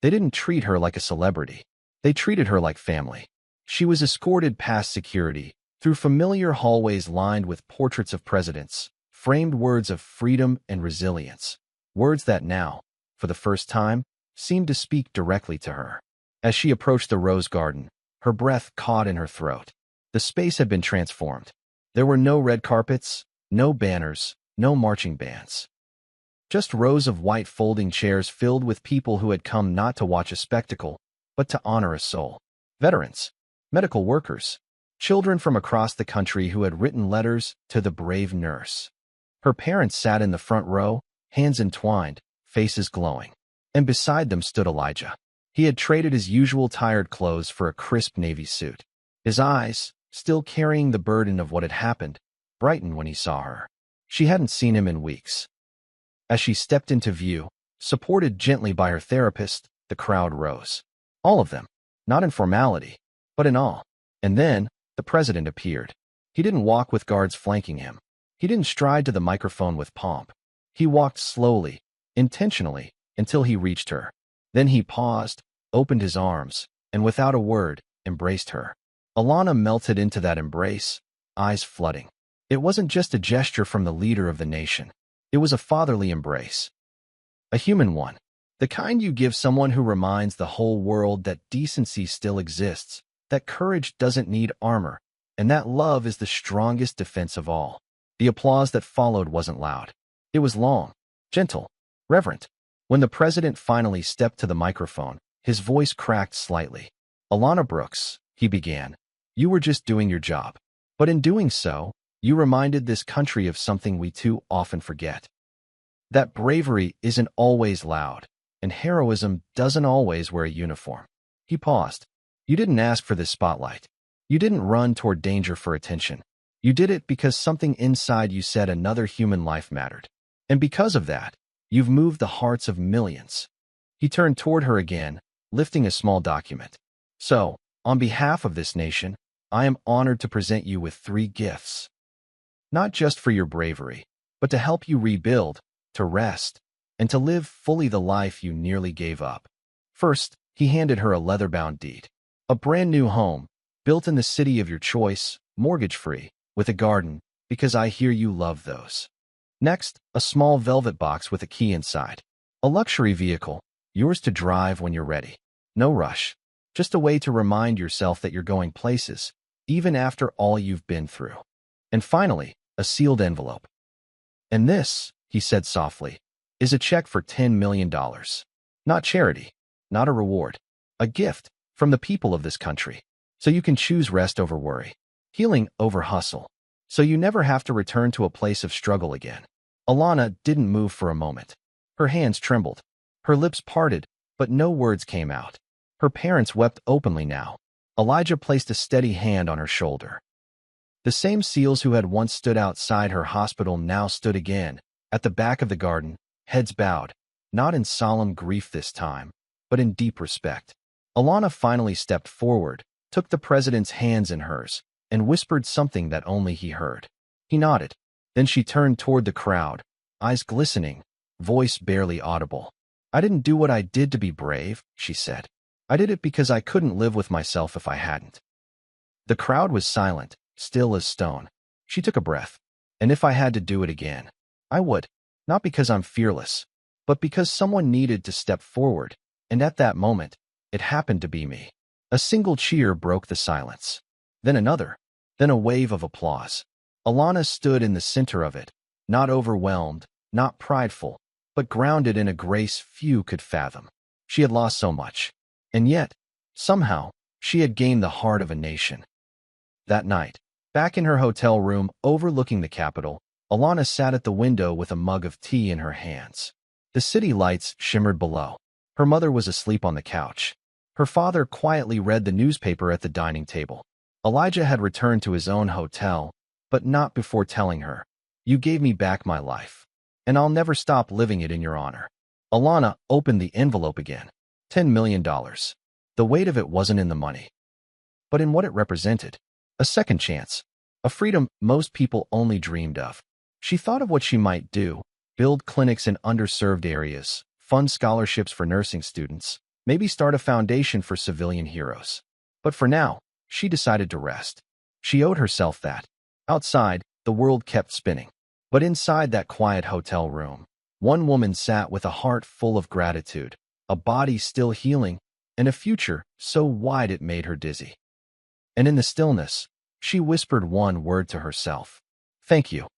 They didn't treat her like a celebrity. They treated her like family. She was escorted past security, through familiar hallways lined with portraits of presidents, framed words of freedom and resilience, words that now, for the first time, seemed to speak directly to her. As she approached the rose garden, her breath caught in her throat. The space had been transformed. There were no red carpets, no banners, no marching bands. Just rows of white folding chairs filled with people who had come not to watch a spectacle, but to honor a soul. Veterans, medical workers, children from across the country who had written letters to the brave nurse. Her parents sat in the front row, hands entwined, faces glowing. And beside them stood Elijah. He had traded his usual tired clothes for a crisp navy suit. His eyes, still carrying the burden of what had happened, brightened when he saw her. She hadn't seen him in weeks. As she stepped into view, supported gently by her therapist, the crowd rose. All of them, not in formality, but in awe. And then, the president appeared. He didn't walk with guards flanking him. He didn't stride to the microphone with pomp. He walked slowly, intentionally, until he reached her. Then he paused, opened his arms, and without a word, embraced her. Alana melted into that embrace, eyes flooding. It wasn't just a gesture from the leader of the nation. It was a fatherly embrace. A human one. The kind you give someone who reminds the whole world that decency still exists, that courage doesn't need armor, and that love is the strongest defense of all. The applause that followed wasn't loud. It was long, gentle, reverent. When the president finally stepped to the microphone, his voice cracked slightly. "Alana Brooks," he began, "you were just doing your job. But in doing so, you reminded this country of something we too often forget. That bravery isn't always loud, and heroism doesn't always wear a uniform." He paused. "You didn't ask for this spotlight. You didn't run toward danger for attention. You did it because something inside you said another human life mattered. And because of that, you've moved the hearts of millions." He turned toward her again, lifting a small document. "So, on behalf of this nation, I am honored to present you with 3 gifts. Not just for your bravery, but to help you rebuild, to rest, and to live fully the life you nearly gave up." First, he handed her a leather-bound deed. A brand new home, built in the city of your choice, mortgage-free, with a garden, because I hear you love those. Next, a small velvet box with a key inside. A luxury vehicle, yours to drive when you're ready. No rush. Just a way to remind yourself that you're going places, even after all you've been through. And finally, a sealed envelope. "And this," he said softly, "is a check for $10 million. Not charity, not a reward. A gift from the people of this country. So you can choose rest over worry, healing over hustle. So you never have to return to a place of struggle again." Alana didn't move for a moment. Her hands trembled. Her lips parted, but no words came out. Her parents wept openly now. Elijah placed a steady hand on her shoulder. The same SEALs who had once stood outside her hospital now stood again, at the back of the garden, heads bowed, not in solemn grief this time, but in deep respect. Alana finally stepped forward, took the president's hands in hers, and whispered something that only he heard. He nodded. Then she turned toward the crowd, eyes glistening, voice barely audible. "I didn't do what I did to be brave," she said. "I did it because I couldn't live with myself if I hadn't." The crowd was silent, still as stone. She took a breath. "And if I had to do it again, I would. Not because I'm fearless, but because someone needed to step forward, and at that moment, it happened to be me." A single cheer broke the silence. Then another. Then a wave of applause. Alana stood in the center of it, not overwhelmed, not prideful, but grounded in a grace few could fathom. She had lost so much, and yet, somehow, she had gained the heart of a nation. That night, back in her hotel room overlooking the Capitol, Alana sat at the window with a mug of tea in her hands. The city lights shimmered below. Her mother was asleep on the couch. Her father quietly read the newspaper at the dining table. Elijah had returned to his own hotel, but not before telling her, "You gave me back my life, and I'll never stop living it in your honor." Alana opened the envelope again. $10 million. The weight of it wasn't in the money, but in what it represented. A second chance. A freedom most people only dreamed of. She thought of what she might do: build clinics in underserved areas, fund scholarships for nursing students, maybe start a foundation for civilian heroes. But for now, she decided to rest. She owed herself that. Outside, the world kept spinning. But inside that quiet hotel room, one woman sat with a heart full of gratitude, a body still healing, and a future so wide it made her dizzy. And in the stillness, she whispered one word to herself. Thank you.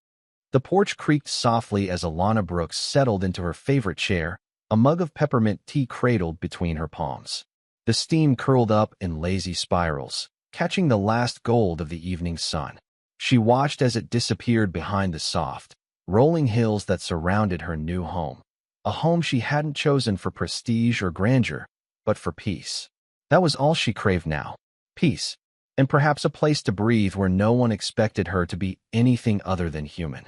The porch creaked softly as Alana Brooks settled into her favorite chair, a mug of peppermint tea cradled between her palms. The steam curled up in lazy spirals, catching the last gold of the evening sun. She watched as it disappeared behind the soft, rolling hills that surrounded her new home. A home she hadn't chosen for prestige or grandeur, but for peace. That was all she craved now. Peace. And perhaps a place to breathe where no one expected her to be anything other than human.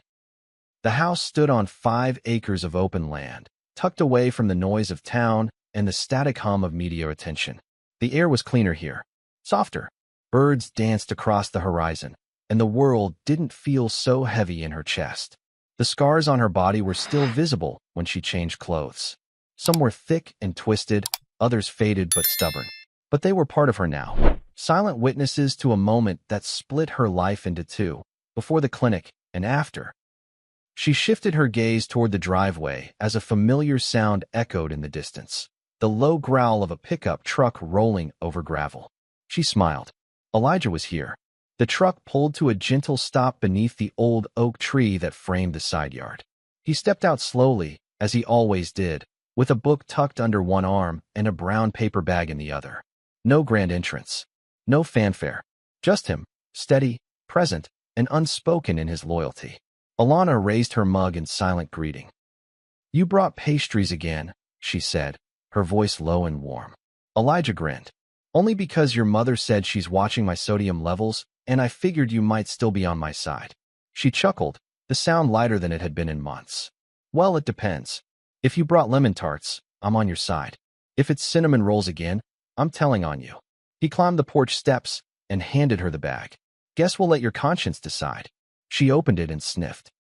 The house stood on 5 acres of open land, tucked away from the noise of town and the static hum of media attention. The air was cleaner here, softer. Birds danced across the horizon, and the world didn't feel so heavy in her chest. The scars on her body were still visible when she changed clothes. Some were thick and twisted, others faded but stubborn. But they were part of her now, silent witnesses to a moment that split her life into two, before the clinic and after. She shifted her gaze toward the driveway as a familiar sound echoed in the distance, the low growl of a pickup truck rolling over gravel. She smiled. Elijah was here. The truck pulled to a gentle stop beneath the old oak tree that framed the side yard. He stepped out slowly, as he always did, with a book tucked under one arm and a brown paper bag in the other. No grand entrance. No fanfare. Just him, steady, present, and unspoken in his loyalty. Alana raised her mug in silent greeting. You brought pastries again, she said, her voice low and warm. Elijah grinned. Only because your mother said she's watching my sodium levels, and I figured you might still be on my side. She chuckled, the sound lighter than it had been in months. Well, it depends. If you brought lemon tarts, I'm on your side. If it's cinnamon rolls again, I'm telling on you. He climbed the porch steps and handed her the bag. Guess we'll let your conscience decide. She opened it and sniffed.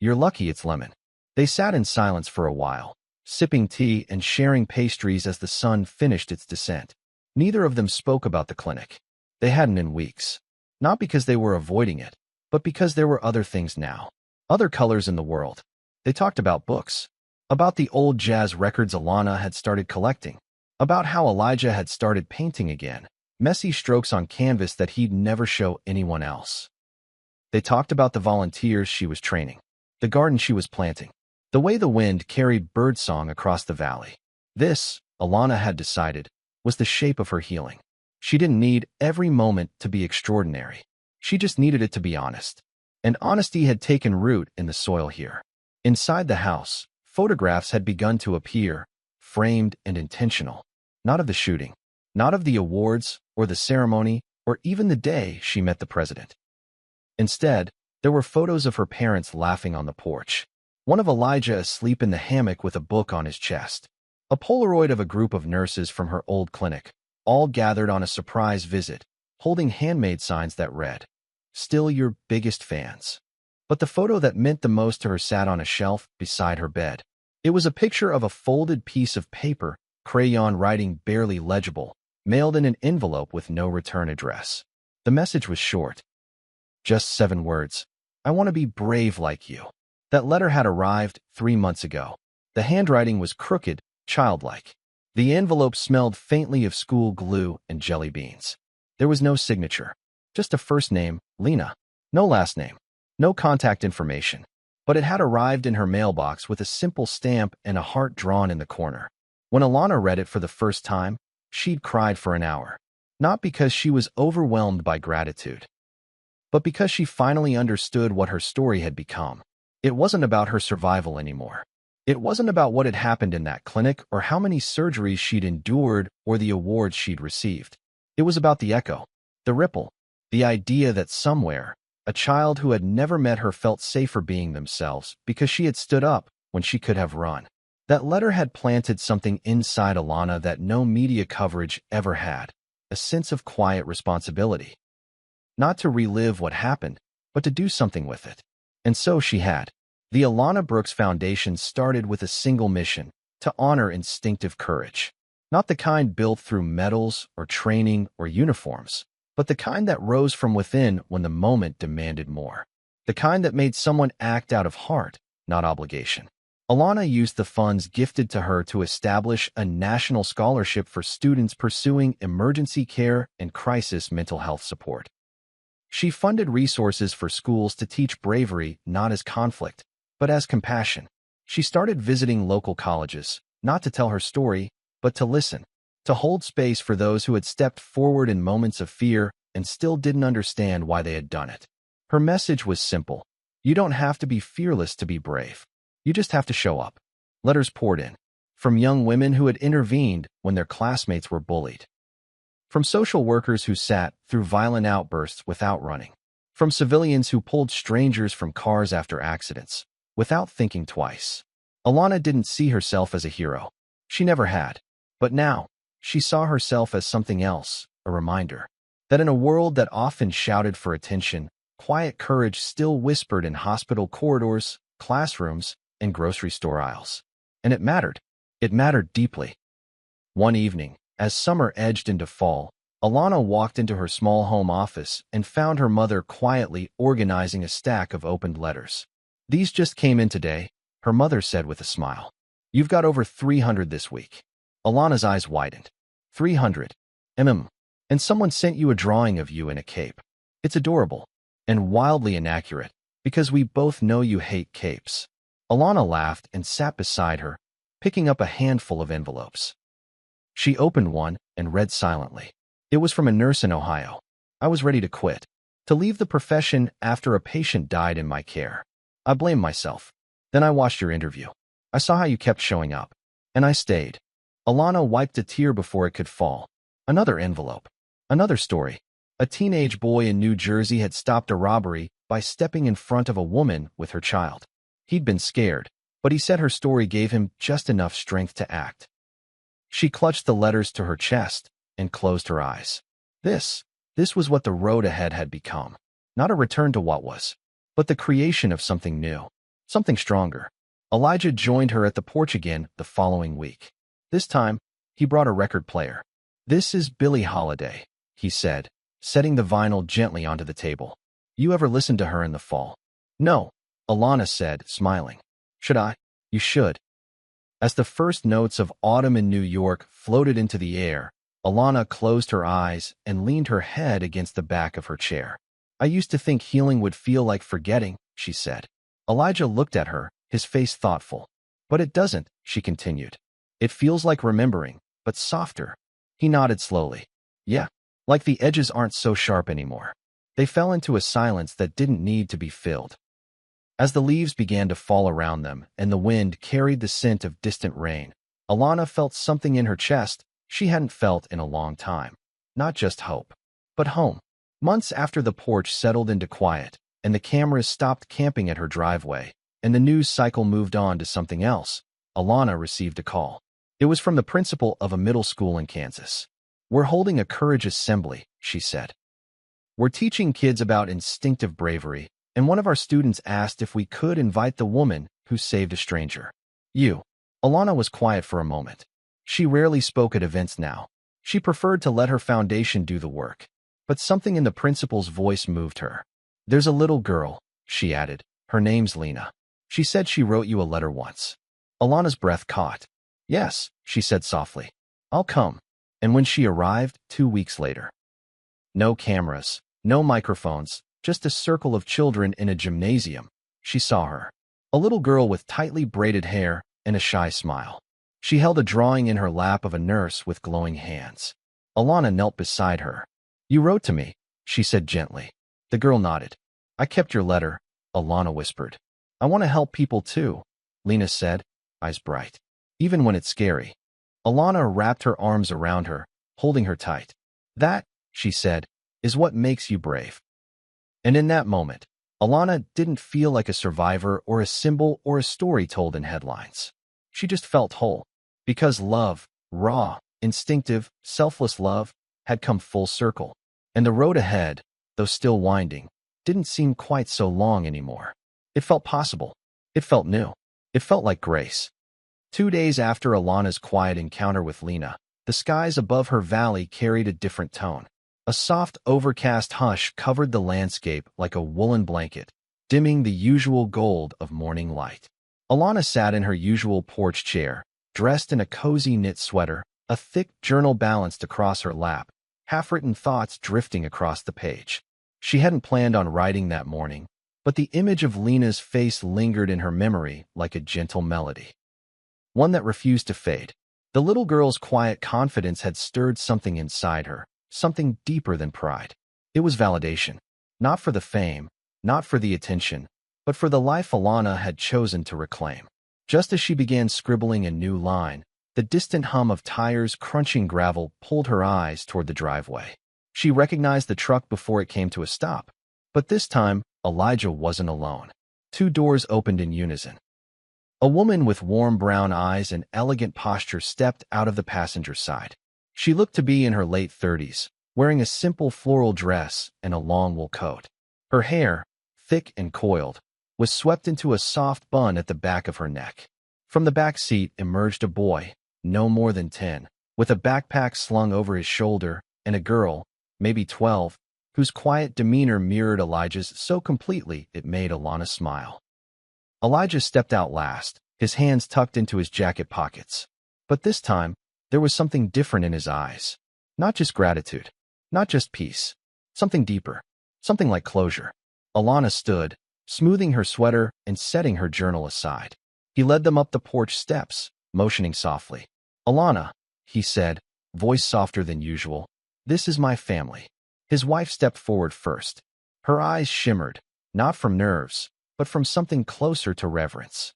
You're lucky it's lemon. They sat in silence for a while, sipping tea and sharing pastries as the sun finished its descent. Neither of them spoke about the clinic. They hadn't in weeks. Not because they were avoiding it, but because there were other things now. Other colors in the world. They talked about books. About the old jazz records Alana had started collecting. About how Elijah had started painting again. Messy strokes on canvas that he'd never show anyone else. They talked about the volunteers she was training. The garden she was planting. The way the wind carried birdsong across the valley. This, Alana had decided, was the shape of her healing. She didn't need every moment to be extraordinary. She just needed it to be honest. And honesty had taken root in the soil here. Inside the house, photographs had begun to appear, framed and intentional. Not of the shooting, not of the awards or the ceremony or even the day she met the president. Instead, there were photos of her parents laughing on the porch. One of Elijah asleep in the hammock with a book on his chest. A Polaroid of a group of nurses from her old clinic, all gathered on a surprise visit, holding handmade signs that read, "Still your biggest fans." But the photo that meant the most to her sat on a shelf beside her bed. It was a picture of a folded piece of paper, crayon writing barely legible, mailed in an envelope with no return address. The message was short. Just 7 words. I want to be brave like you. That letter had arrived 3 months ago. The handwriting was crooked, childlike. The envelope smelled faintly of school glue and jelly beans. There was no signature. Just a first name, Lena. No last name. No contact information. But it had arrived in her mailbox with a simple stamp and a heart drawn in the corner. When Alana read it for the first time, she'd cried for an hour. Not because she was overwhelmed by gratitude, but because she finally understood what her story had become. It wasn't about her survival anymore. It wasn't about what had happened in that clinic or how many surgeries she'd endured or the awards she'd received. It was about the echo, the ripple, the idea that somewhere, a child who had never met her felt safer being themselves because she had stood up when she could have run. That letter had planted something inside Alana that no media coverage ever had, a sense of quiet responsibility. Not to relive what happened, but to do something with it. And so she had. The Alana Brooks Foundation started with a single mission, to honor instinctive courage. Not the kind built through medals or training or uniforms, but the kind that rose from within when the moment demanded more. The kind that made someone act out of heart, not obligation. Alana used the funds gifted to her to establish a national scholarship for students pursuing emergency care and crisis mental health support. She funded resources for schools to teach bravery not as conflict, but as compassion. She started visiting local colleges, not to tell her story, but to listen, to hold space for those who had stepped forward in moments of fear and still didn't understand why they had done it. Her message was simple. You don't have to be fearless to be brave. You just have to show up. Letters poured in, from young women who had intervened when their classmates were bullied, from social workers who sat through violent outbursts without running, from civilians who pulled strangers from cars after accidents, without thinking twice. Alana didn't see herself as a hero. She never had. But now, she saw herself as something else, a reminder that in a world that often shouted for attention, quiet courage still whispered in hospital corridors, classrooms, and grocery store aisles. And it mattered. It mattered deeply. One evening, as summer edged into fall, Alana walked into her small home office and found her mother quietly organizing a stack of opened letters. These just came in today, her mother said with a smile. You've got over 300 this week. Alana's eyes widened. 300. And someone sent you a drawing of you in a cape. It's adorable. And wildly inaccurate, because we both know you hate capes. Alana laughed and sat beside her, picking up a handful of envelopes. She opened one and read silently. It was from a nurse in Ohio. I was ready to quit, to leave the profession after a patient died in my care. I blamed myself. Then I watched your interview. I saw how you kept showing up, and I stayed. Alana wiped a tear before it could fall. Another envelope. Another story. A teenage boy in New Jersey had stopped a robbery by stepping in front of a woman with her child. He'd been scared, but he said her story gave him just enough strength to act. She clutched the letters to her chest and closed her eyes. This was what the road ahead had become. Not a return to what was, but the creation of something new, something stronger. Elijah joined her at the porch again the following week. This time, he brought a record player. This is Billie Holiday, he said, setting the vinyl gently onto the table. You ever listened to her in the fall? No, Alana said, smiling. Should I? You should. As the first notes of autumn in New York floated into the air, Alana closed her eyes and leaned her head against the back of her chair. I used to think healing would feel like forgetting, she said. Elijah looked at her, his face thoughtful. But it doesn't, she continued. It feels like remembering, but softer. He nodded slowly. Yeah, like the edges aren't so sharp anymore. They fell into a silence that didn't need to be filled. As the leaves began to fall around them and the wind carried the scent of distant rain, Alana felt something in her chest she hadn't felt in a long time. Not just hope, but home. Months after the porch settled into quiet and the cameras stopped camping at her driveway and the news cycle moved on to something else, Alana received a call. It was from the principal of a middle school in Kansas. We're holding a courage assembly, she said. We're teaching kids about instinctive bravery, and one of our students asked if we could invite the woman who saved a stranger. You. Alana was quiet for a moment. She rarely spoke at events now. She preferred to let her foundation do the work. But something in the principal's voice moved her. There's a little girl, she added. Her name's Lena. She said she wrote you a letter once. Alana's breath caught. Yes, she said softly. I'll come. And when she arrived, 2 weeks later. No cameras, no microphones, just a circle of children in a gymnasium. She saw her. A little girl with tightly braided hair and a shy smile. She held a drawing in her lap of a nurse with glowing hands. Alana knelt beside her. You wrote to me, she said gently. The girl nodded. I kept your letter, Alana whispered. I want to help people too, Lena said, eyes bright. Even when it's scary. Alana wrapped her arms around her, holding her tight. That, she said, is what makes you brave. And in that moment, Alana didn't feel like a survivor or a symbol or a story told in headlines. She just felt whole. Because love, raw, instinctive, selfless love, had come full circle. And the road ahead, though still winding, didn't seem quite so long anymore. It felt possible. It felt new. It felt like grace. 2 days after Alana's quiet encounter with Lena, the skies above her valley carried a different tone. A soft, overcast hush covered the landscape like a woolen blanket, dimming the usual gold of morning light. Alana sat in her usual porch chair, dressed in a cozy knit sweater, a thick journal balanced across her lap, half-written thoughts drifting across the page. She hadn't planned on writing that morning, but the image of Lena's face lingered in her memory like a gentle melody, one that refused to fade. The little girl's quiet confidence had stirred something inside her, something deeper than pride. It was validation, not for the fame, not for the attention, but for the life Alana had chosen to reclaim. Just as she began scribbling a new line, the distant hum of tires crunching gravel pulled her eyes toward the driveway. She recognized the truck before it came to a stop, but this time, Elijah wasn't alone. Two doors opened in unison. A woman with warm brown eyes and elegant posture stepped out of the passenger side. She looked to be in her late 30s, wearing a simple floral dress and a long wool coat. Her hair, thick and coiled, was swept into a soft bun at the back of her neck. From the back seat emerged a boy, no more than 10, with a backpack slung over his shoulder, and a girl, maybe 12, whose quiet demeanor mirrored Elijah's so completely it made Alana smile. Elijah stepped out last, his hands tucked into his jacket pockets. But this time, there was something different in his eyes. Not just gratitude, not just peace, something deeper, something like closure. Alana stood, smoothing her sweater and setting her journal aside. He led them up the porch steps, motioning softly. "Alana," he said, voice softer than usual, "this is my family." His wife stepped forward first. Her eyes shimmered, not from nerves, but from something closer to reverence.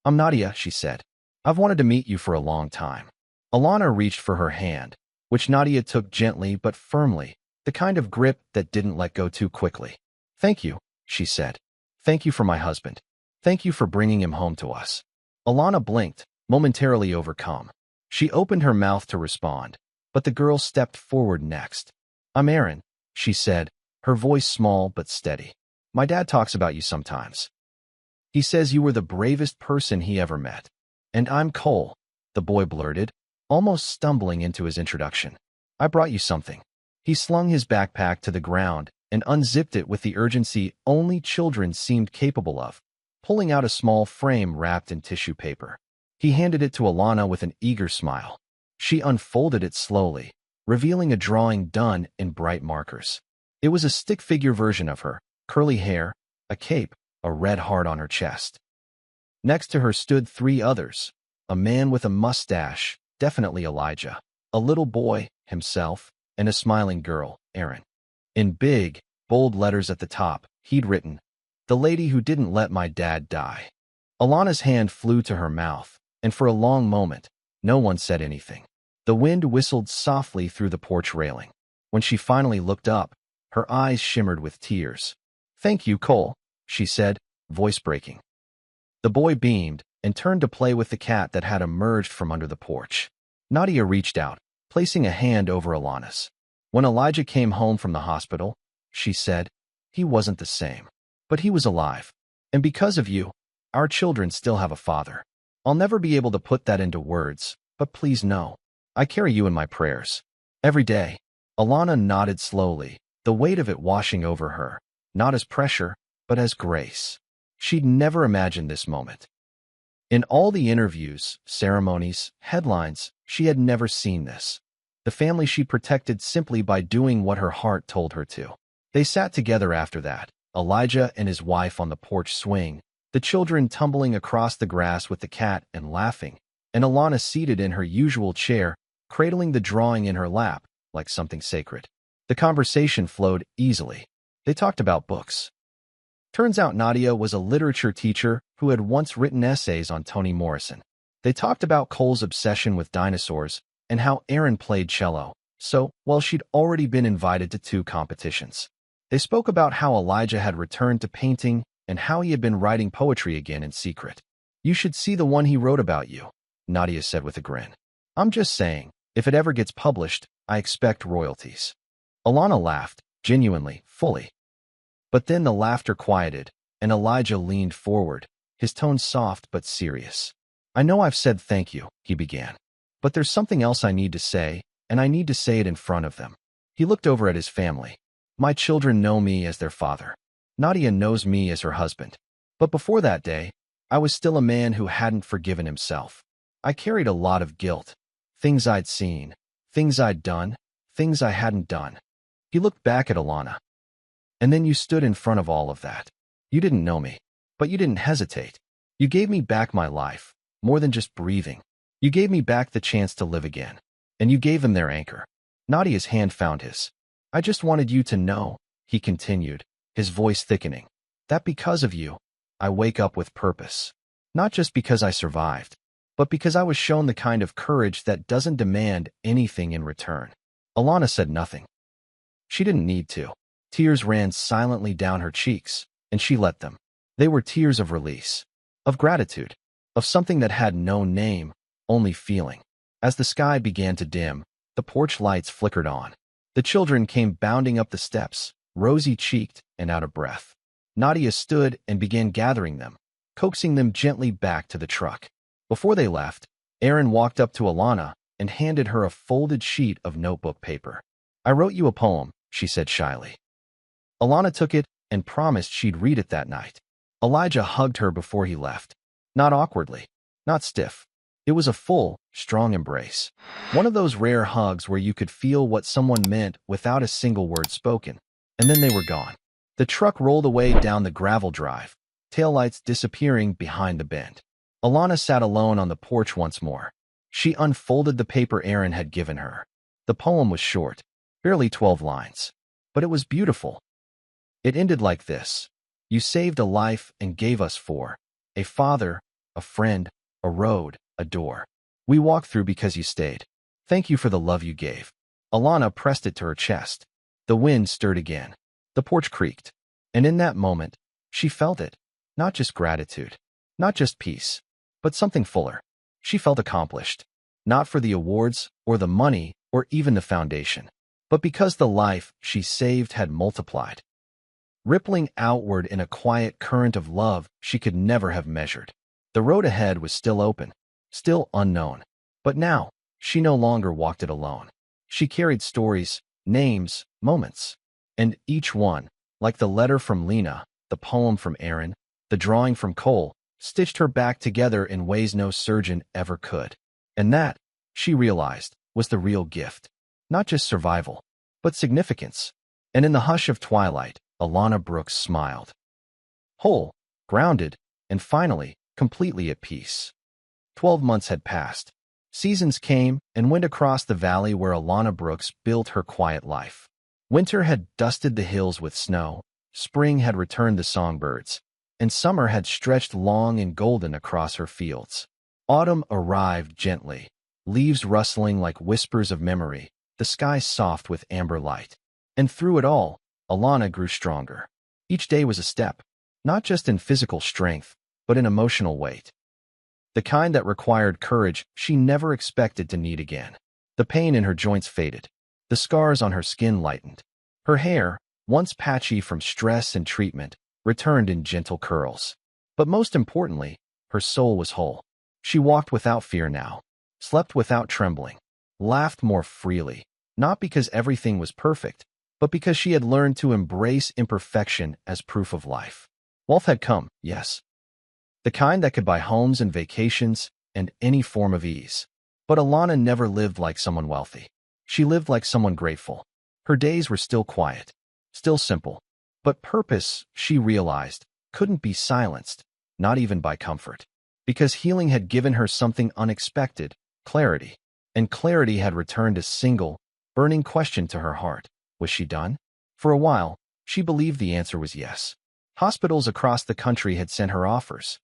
"I'm Nadia," she said. "I've wanted to meet you for a long time." Alana reached for her hand, which Nadia took gently but firmly, the kind of grip that didn't let go too quickly. "Thank you," she said. "Thank you for my husband. Thank you for bringing him home to us." Alana blinked, momentarily overcome. She opened her mouth to respond, but the girl stepped forward next. "I'm Erin," she said, her voice small but steady. "My dad talks about you sometimes. He says you were the bravest person he ever met." "And I'm Cole," the boy blurted, almost stumbling into his introduction. "I brought you something." He slung his backpack to the ground and unzipped it with the urgency only children seemed capable of, pulling out a small frame wrapped in tissue paper. He handed it to Alana with an eager smile. She unfolded it slowly, revealing a drawing done in bright markers. It was a stick figure version of her, curly hair, a cape, a red heart on her chest. Next to her stood three others, a man with a mustache, definitely Elijah, a little boy, himself, and a smiling girl, Erin. In big, bold letters at the top, he'd written, "The lady who didn't let my dad die." Alana's hand flew to her mouth, and for a long moment, no one said anything. The wind whistled softly through the porch railing. When she finally looked up, her eyes shimmered with tears. "Thank you, Cole," she said, voice breaking. The boy beamed and turned to play with the cat that had emerged from under the porch. Nadia reached out, placing a hand over Alana's. "When Elijah came home from the hospital," she said, "he wasn't the same. But he was alive. And because of you, our children still have a father. I'll never be able to put that into words, but please know, I carry you in my prayers. Every day." Alana nodded slowly, the weight of it washing over her, not as pressure, but as grace. She'd never imagined this moment. In all the interviews, ceremonies, headlines, she had never seen this. The family she protected simply by doing what her heart told her to. They sat together after that, Elijah and his wife on the porch swing, the children tumbling across the grass with the cat and laughing, and Alana seated in her usual chair, cradling the drawing in her lap like something sacred. The conversation flowed easily. They talked about books. Turns out Nadia was a literature teacher who had once written essays on Toni Morrison. They talked about Cole's obsession with dinosaurs and how Erin played cello, so, well, she'd already been invited to 2 competitions. They spoke about how Elijah had returned to painting and how he had been writing poetry again in secret. "You should see the one he wrote about you," Nadia said with a grin. "I'm just saying, if it ever gets published, I expect royalties." Alana laughed, genuinely, fully. But then the laughter quieted, and Elijah leaned forward, his tone soft but serious. "I know I've said thank you," he began. "But there's something else I need to say, and I need to say it in front of them." He looked over at his family. My children know me as their father. Nadia knows me as her husband. But before that day, I was still a man who hadn't forgiven himself. I carried a lot of guilt. Things I'd seen. Things I'd done. Things I hadn't done. He looked back at Alana. And then you stood in front of all of that. You didn't know me, but you didn't hesitate. You gave me back my life, more than just breathing. You gave me back the chance to live again. And you gave them their anchor. Nadia's hand found his. I just wanted you to know, he continued, his voice thickening, that because of you, I wake up with purpose. Not just because I survived, but because I was shown the kind of courage that doesn't demand anything in return. Alana said nothing. She didn't need to. Tears ran silently down her cheeks, and she let them. They were tears of release, of gratitude, of something that had no name, only feeling. As the sky began to dim, the porch lights flickered on. The children came bounding up the steps, rosy-cheeked and out of breath. Nadia stood and began gathering them, coaxing them gently back to the truck. Before they left, Erin walked up to Alana and handed her a folded sheet of notebook paper. I wrote you a poem, she said shyly. Alana took it and promised she'd read it that night. Elijah hugged her before he left. Not awkwardly, not stiff. It was a full, strong embrace. One of those rare hugs where you could feel what someone meant without a single word spoken. And then they were gone. The truck rolled away down the gravel drive, taillights disappearing behind the bend. Alana sat alone on the porch once more. She unfolded the paper Erin had given her. The poem was short, barely 12 lines. But it was beautiful. It ended like this. You saved a life and gave us 4. A father, a friend, a road, a door. We walked through because you stayed. Thank you for the love you gave. Alana pressed it to her chest. The wind stirred again. The porch creaked. And in that moment, she felt it. Not just gratitude. Not just peace. But something fuller. She felt accomplished. Not for the awards, or the money, or even the foundation. But because the life she saved had multiplied. Rippling outward in a quiet current of love she could never have measured. The road ahead was still open. Still unknown. But now, she no longer walked it alone. She carried stories, names, moments. And each one, like the letter from Lena, the poem from Erin, the drawing from Cole, stitched her back together in ways no surgeon ever could. And that, she realized, was the real gift. Not just survival, but significance. And in the hush of twilight, Alana Brooks smiled. Whole, grounded, and finally, completely at peace. 12 months had passed. Seasons came and went across the valley where Alana Brooks built her quiet life. Winter had dusted the hills with snow, spring had returned the songbirds, and summer had stretched long and golden across her fields. Autumn arrived gently, leaves rustling like whispers of memory, the sky soft with amber light. And through it all, Alana grew stronger. Each day was a step, not just in physical strength, but in emotional weight. The kind that required courage she never expected to need again. The pain in her joints faded. The scars on her skin lightened. Her hair, once patchy from stress and treatment, returned in gentle curls. But most importantly, her soul was whole. She walked without fear now, slept without trembling, laughed more freely, not because everything was perfect, but because she had learned to embrace imperfection as proof of life. Wealth had come, yes. The kind that could buy homes and vacations and any form of ease. But Alana never lived like someone wealthy. She lived like someone grateful. Her days were still quiet, still simple. But purpose, she realized, couldn't be silenced, not even by comfort. Because healing had given her something unexpected, clarity. And clarity had returned a single, burning question to her heart. Was she done? For a while, she believed the answer was yes. Hospitals across the country had sent her offers.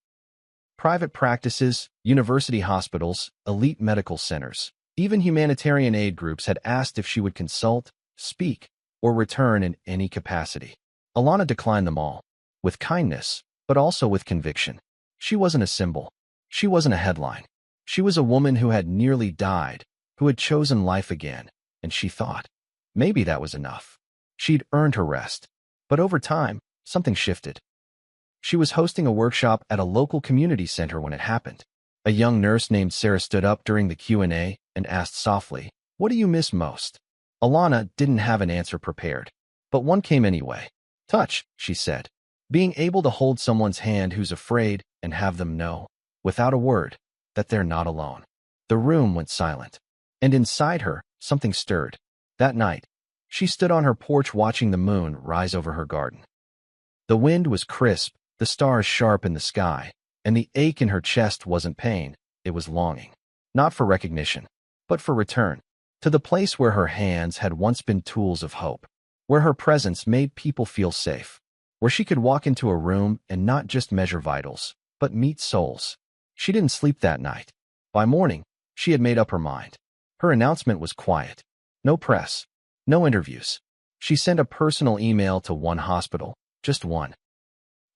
Private practices, university hospitals, elite medical centers, even humanitarian aid groups had asked if she would consult, speak, or return in any capacity. Alana declined them all, with kindness, but also with conviction. She wasn't a symbol. She wasn't a headline. She was a woman who had nearly died, who had chosen life again, and she thought, maybe that was enough. She'd earned her rest. But over time, something shifted. She was hosting a workshop at a local community center when it happened. A young nurse named Sarah stood up during the Q&A and asked softly, "What do you miss most?" Alana didn't have an answer prepared, but one came anyway. Touch, she said. Being able to hold someone's hand who's afraid and have them know, without a word, that they're not alone. The room went silent, and inside her, something stirred. That night, she stood on her porch watching the moon rise over her garden. The wind was crisp, the stars sharp in the sky, and the ache in her chest wasn't pain, it was longing. Not for recognition, but for return. To the place where her hands had once been tools of hope, where her presence made people feel safe, where she could walk into a room and not just measure vitals, but meet souls. She didn't sleep that night. By morning, she had made up her mind. Her announcement was quiet. No press, no interviews. She sent a personal email to one hospital, just one,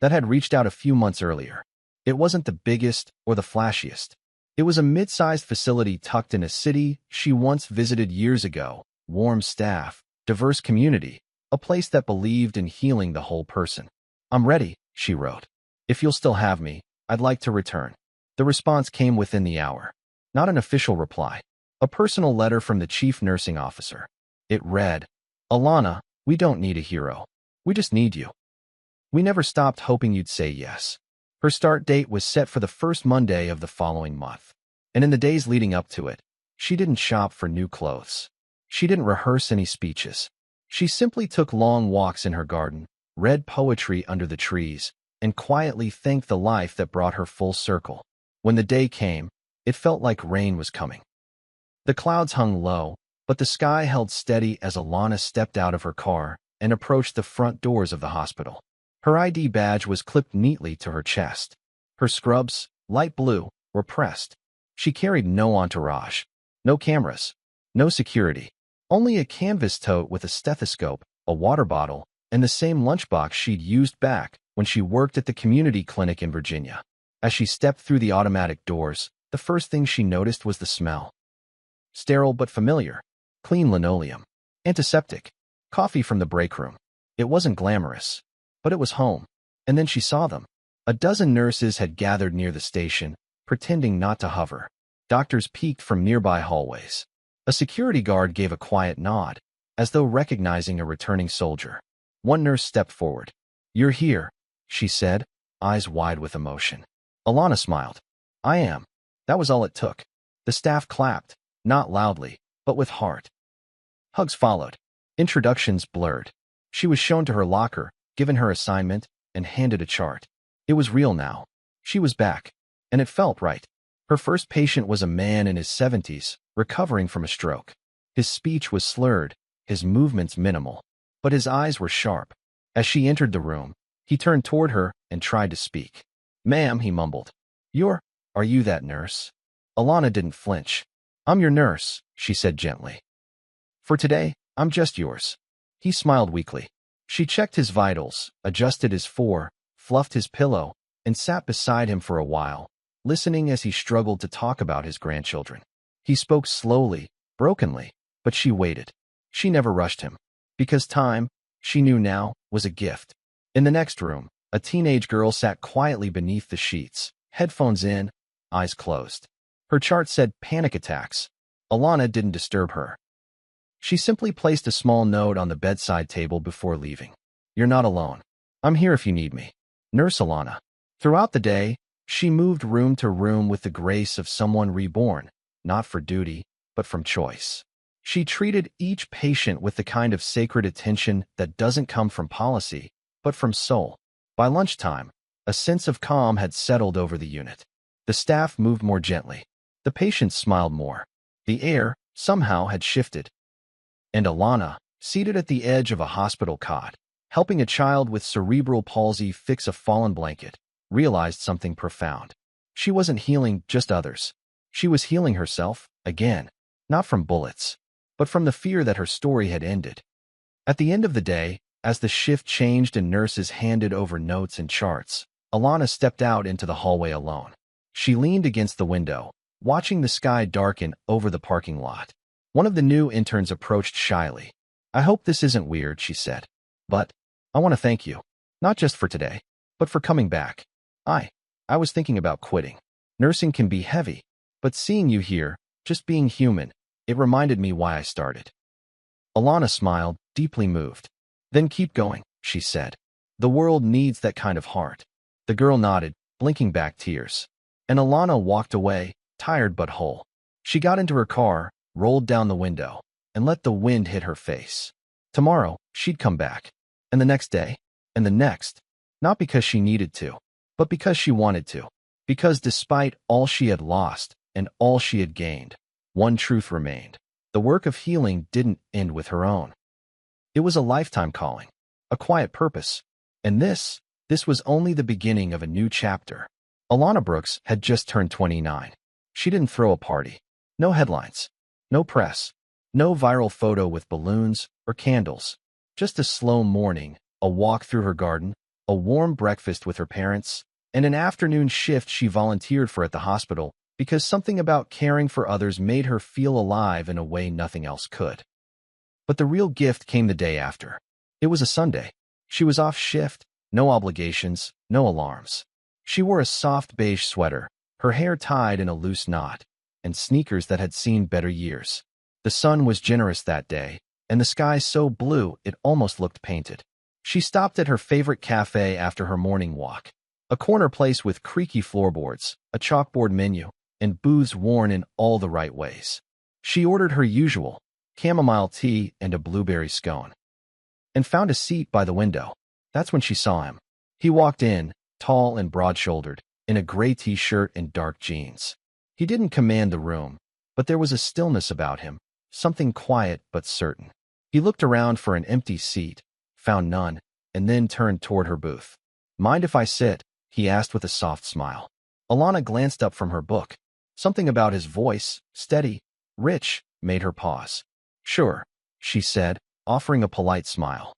that had reached out a few months earlier. It wasn't the biggest or the flashiest. It was a mid-sized facility tucked in a city she once visited years ago. Warm staff, diverse community, a place that believed in healing the whole person. "I'm ready," she wrote. "If you'll still have me, I'd like to return." The response came within the hour. Not an official reply. A personal letter from the chief nursing officer. It read, "Alana, we don't need a hero. We just need you. We never stopped hoping you'd say yes." Her start date was set for the first Monday of the following month. And in the days leading up to it, she didn't shop for new clothes. She didn't rehearse any speeches. She simply took long walks in her garden, read poetry under the trees, and quietly thanked the life that brought her full circle. When the day came, it felt like rain was coming. The clouds hung low, but the sky held steady as Alana stepped out of her car and approached the front doors of the hospital. Her ID badge was clipped neatly to her chest. Her scrubs, light blue, were pressed. She carried no entourage, no cameras, no security, only a canvas tote with a stethoscope, a water bottle, and the same lunchbox she'd used back when she worked at the community clinic in Virginia. As she stepped through the automatic doors, the first thing she noticed was the smell. Sterile but familiar. Clean linoleum. Antiseptic. Coffee from the break room. It wasn't glamorous, but it was home. And then she saw them. A dozen nurses had gathered near the station, pretending not to hover. Doctors peeked from nearby hallways. A security guard gave a quiet nod, as though recognizing a returning soldier. One nurse stepped forward. "You're here," she said, eyes wide with emotion. Alana smiled. "I am." That was all it took. The staff clapped, not loudly, but with heart. Hugs followed. Introductions blurred. She was shown to her locker, given her assignment, and handed a chart. It was real now. She was back, and it felt right. Her first patient was a man in his 70s, recovering from a stroke. His speech was slurred, his movements minimal, but his eyes were sharp. As she entered the room, he turned toward her and tried to speak. "Ma'am," he mumbled. Are you that nurse?" Alana didn't flinch. "I'm your nurse," she said gently. "For today, I'm just yours." He smiled weakly. She checked his vitals, adjusted his fluffed his pillow, and sat beside him for a while, listening as he struggled to talk about his grandchildren. He spoke slowly, brokenly, but she waited. She never rushed him, because time, she knew now, was a gift. In the next room, a teenage girl sat quietly beneath the sheets, headphones in, eyes closed. Her chart said panic attacks. Alana didn't disturb her. She simply placed a small note on the bedside table before leaving. "You're not alone. I'm here if you need me." Nurse Alana. Throughout the day, she moved room to room with the grace of someone reborn, not for duty, but from choice. She treated each patient with the kind of sacred attention that doesn't come from policy, but from soul. By lunchtime, a sense of calm had settled over the unit. The staff moved more gently. The patients smiled more. The air, somehow, had shifted. And Alana, seated at the edge of a hospital cot, helping a child with cerebral palsy fix a fallen blanket, realized something profound. She wasn't healing just others. She was healing herself, again, not from bullets, but from the fear that her story had ended. At the end of the day, as the shift changed and nurses handed over notes and charts, Alana stepped out into the hallway alone. She leaned against the window, watching the sky darken over the parking lot. One of the new interns approached shyly. "I hope this isn't weird," she said. "But I want to thank you, not just for today, but for coming back. I was thinking about quitting. Nursing can be heavy, but seeing you here, just being human, it reminded me why I started." Alana smiled, deeply moved. Then keep going, she said. The world needs that kind of heart. The girl nodded, blinking back tears. And Alana walked away, tired but whole. She got into her car, rolled down the window, and let the wind hit her face. Tomorrow, she'd come back. And the next day, and the next. Not because she needed to, but because she wanted to. Because despite all she had lost and all she had gained, one truth remained. The work of healing didn't end with her own. It was a lifetime calling, a quiet purpose. And this was only the beginning of a new chapter. Alana Brooks had just turned 29. She didn't throw a party. No headlines. No press. No viral photo with balloons or candles. Just a slow morning, a walk through her garden, a warm breakfast with her parents, and an afternoon shift she volunteered for at the hospital because something about caring for others made her feel alive in a way nothing else could. But the real gift came the day after. It was a Sunday. She was off shift, no obligations, no alarms. She wore a soft beige sweater, her hair tied in a loose knot, and sneakers that had seen better years. The sun was generous that day, and the sky so blue it almost looked painted. She stopped at her favorite cafe after her morning walk, a corner place with creaky floorboards, a chalkboard menu, and booths worn in all the right ways. She ordered her usual, chamomile tea and a blueberry scone, and found a seat by the window. That's when she saw him. He walked in, tall and broad-shouldered, in a gray t-shirt and dark jeans. He didn't command the room, but there was a stillness about him, something quiet but certain. He looked around for an empty seat, found none, and then turned toward her booth. "Mind if I sit?" he asked with a soft smile. Alana glanced up from her book. Something about his voice, steady, rich, made her pause. "Sure," she said, offering a polite smile.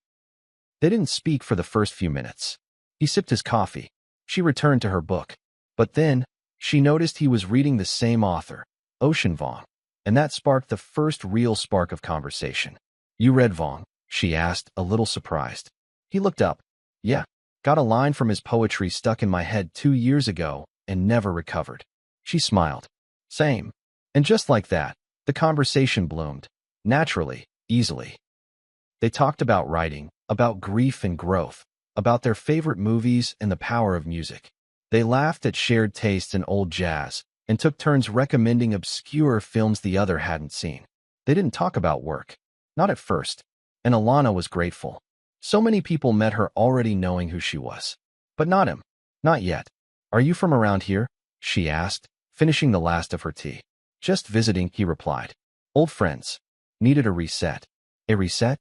They didn't speak for the first few minutes. He sipped his coffee. She returned to her book. But then, she noticed he was reading the same author, Ocean Vuong, and that sparked the first real spark of conversation. "You read Vuong?" she asked, a little surprised. He looked up. "Yeah, got a line from his poetry stuck in my head 2 years ago and never recovered." She smiled. "Same." And just like that, the conversation bloomed, naturally, easily. They talked about writing, about grief and growth, about their favorite movies and the power of music. They laughed at shared tastes in old jazz and took turns recommending obscure films the other hadn't seen. They didn't talk about work. Not at first. And Alana was grateful. So many people met her already knowing who she was. But not him. Not yet. "Are you from around here?" she asked, finishing the last of her tea. "Just visiting," he replied. "Old friends. Needed a reset." "A reset?"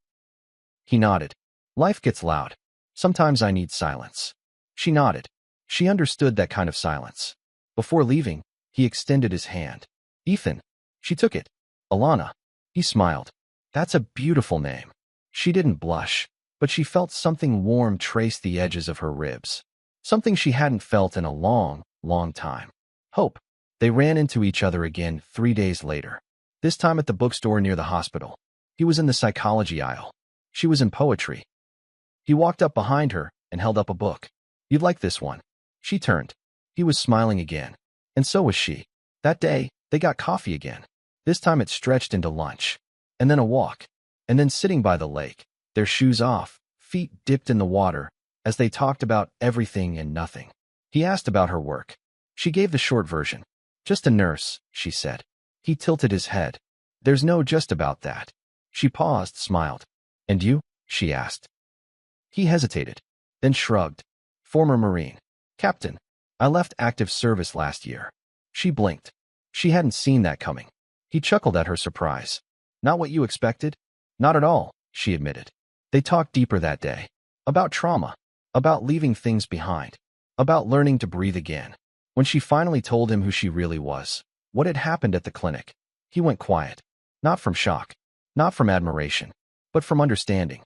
He nodded. "Life gets loud. Sometimes I need silence." She nodded. She understood that kind of silence. Before leaving, he extended his hand. "Ethan." She took it. "Alana." He smiled. "That's a beautiful name." She didn't blush, but she felt something warm trace the edges of her ribs. Something she hadn't felt in a long, long time. Hope. They ran into each other again 3 days later. This time at the bookstore near the hospital. He was in the psychology aisle. She was in poetry. He walked up behind her and held up a book. "You'd like this one." She turned. He was smiling again. And so was she. That day, they got coffee again. This time it stretched into lunch. And then a walk. And then sitting by the lake, their shoes off, feet dipped in the water, as they talked about everything and nothing. He asked about her work. She gave the short version. "Just a nurse," she said. He tilted his head. "There's no just about that." She paused, smiled. "And you?" she asked. He hesitated, then shrugged. "Former Marine. Captain. I left active service last year." She blinked. She hadn't seen that coming. He chuckled at her surprise. "Not what you expected?" "Not at all," she admitted. They talked deeper that day. About trauma. About leaving things behind. About learning to breathe again. When she finally told him who she really was, what had happened at the clinic, he went quiet. Not from shock. Not from admiration. But from understanding.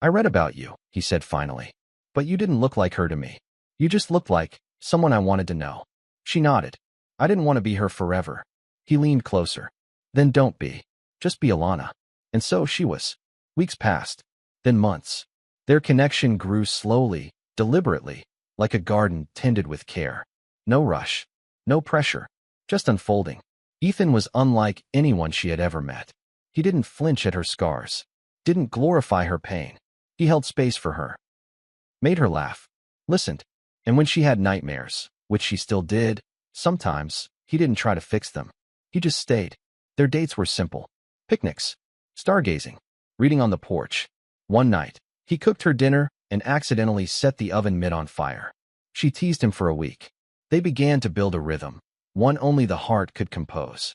"I read about you," he said finally. "But you didn't look like her to me. You just looked like someone I wanted to know." She nodded. "I didn't want to be her forever." He leaned closer. "Then don't be. Just be Alana." And so she was. Weeks passed. Then months. Their connection grew slowly, deliberately, like a garden tended with care. No rush. No pressure. Just unfolding. Ethan was unlike anyone she had ever met. He didn't flinch at her scars, didn't glorify her pain. He held space for her, made her laugh, listened, and when she had nightmares, which she still did, sometimes, he didn't try to fix them. He just stayed. Their dates were simple. Picnics, stargazing, reading on the porch. One night, he cooked her dinner and accidentally set the oven mitt on fire. She teased him for a week. They began to build a rhythm, one only the heart could compose.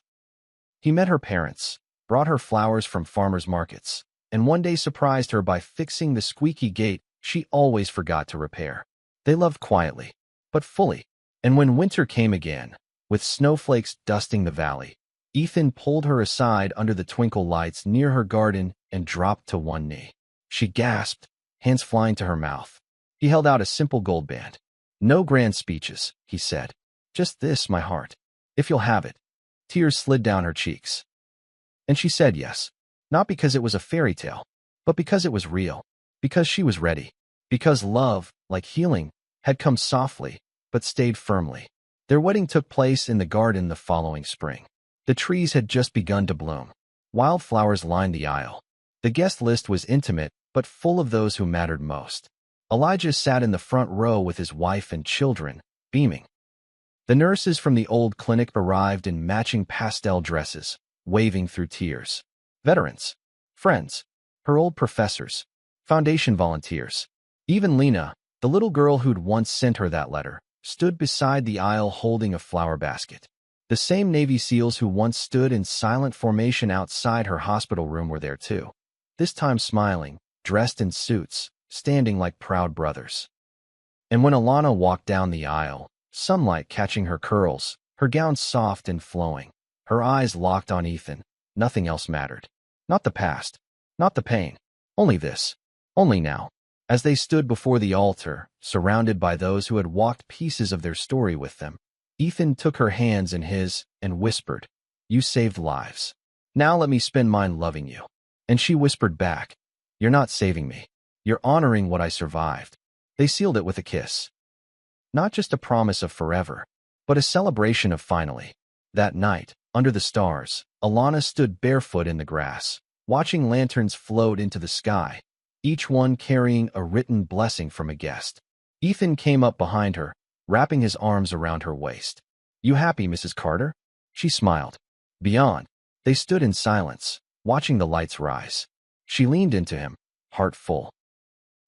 He met her parents, brought her flowers from farmers' markets, and one day surprised her by fixing the squeaky gate she always forgot to repair. They loved quietly, but fully, and when winter came again, with snowflakes dusting the valley, Ethan pulled her aside under the twinkle lights near her garden and dropped to one knee. She gasped, hands flying to her mouth. He held out a simple gold band. "No grand speeches," he said. "Just this, my heart, if you'll have it." Tears slid down her cheeks. And she said yes, not because it was a fairy tale, but because it was real, because she was ready, because love, like healing, had come softly, but stayed firmly. Their wedding took place in the garden the following spring. The trees had just begun to bloom. Wildflowers lined the aisle. The guest list was intimate, but full of those who mattered most. Elijah sat in the front row with his wife and children, beaming. The nurses from the old clinic arrived in matching pastel dresses, waving through tears. Veterans, friends, her old professors, foundation volunteers. Even Lena, the little girl who'd once sent her that letter, stood beside the aisle holding a flower basket. The same Navy SEALs who once stood in silent formation outside her hospital room were there too, this time smiling, dressed in suits, standing like proud brothers. And when Alana walked down the aisle, sunlight catching her curls, her gown soft and flowing, her eyes locked on Ethan, nothing else mattered. Not the past, not the pain, only this, only now. As they stood before the altar, surrounded by those who had walked pieces of their story with them, Ethan took her hands in his and whispered, "You saved lives. Now let me spend mine loving you." And she whispered back, "You're not saving me. You're honoring what I survived." They sealed it with a kiss. Not just a promise of forever, but a celebration of finally. That night, under the stars, Alana stood barefoot in the grass, watching lanterns float into the sky, each one carrying a written blessing from a guest. Ethan came up behind her, wrapping his arms around her waist. "You happy, Mrs. Carter?" She smiled. Beyond, they stood in silence, watching the lights rise. She leaned into him, heart full.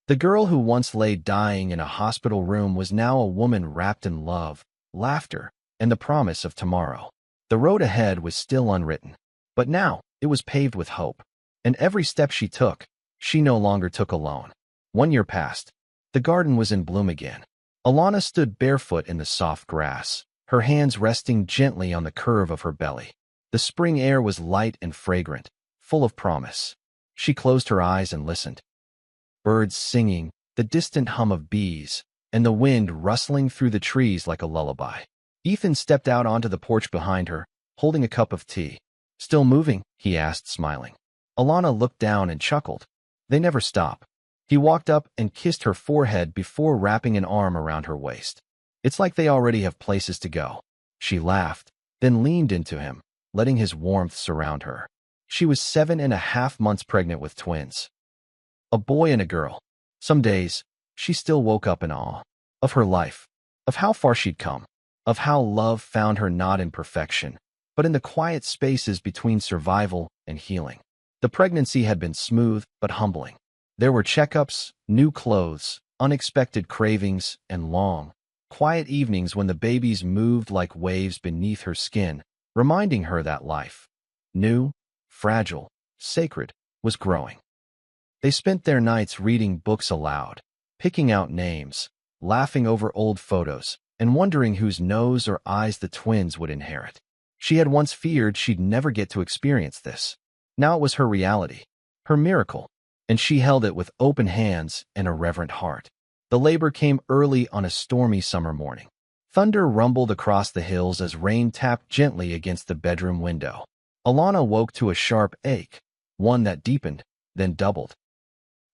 The girl who once lay dying in a hospital room was now a woman wrapped in love, laughter, and the promise of tomorrow. The road ahead was still unwritten, but now it was paved with hope. And every step she took, she no longer took alone. 1 year passed. The garden was in bloom again. Alana stood barefoot in the soft grass, her hands resting gently on the curve of her belly. The spring air was light and fragrant, full of promise. She closed her eyes and listened. Birds singing, the distant hum of bees, and the wind rustling through the trees like a lullaby. Ethan stepped out onto the porch behind her, holding a cup of tea. "Still moving?" he asked, smiling. Alana looked down and chuckled. "They never stop." He walked up and kissed her forehead before wrapping an arm around her waist. "It's like they already have places to go." She laughed, then leaned into him, letting his warmth surround her. She was 7.5 months pregnant with twins. A boy and a girl. Some days, she still woke up in awe of her life, of how far she'd come, of how love found her not in perfection, but in the quiet spaces between survival and healing. The pregnancy had been smooth but humbling. There were checkups, new clothes, unexpected cravings, and long, quiet evenings when the babies moved like waves beneath her skin, reminding her that life, new, fragile, sacred, was growing. They spent their nights reading books aloud, picking out names, laughing over old photos, and wondering whose nose or eyes the twins would inherit. She had once feared she'd never get to experience this. Now it was her reality, her miracle, and she held it with open hands and a reverent heart. The labor came early on a stormy summer morning. Thunder rumbled across the hills as rain tapped gently against the bedroom window. Alana woke to a sharp ache, one that deepened, then doubled.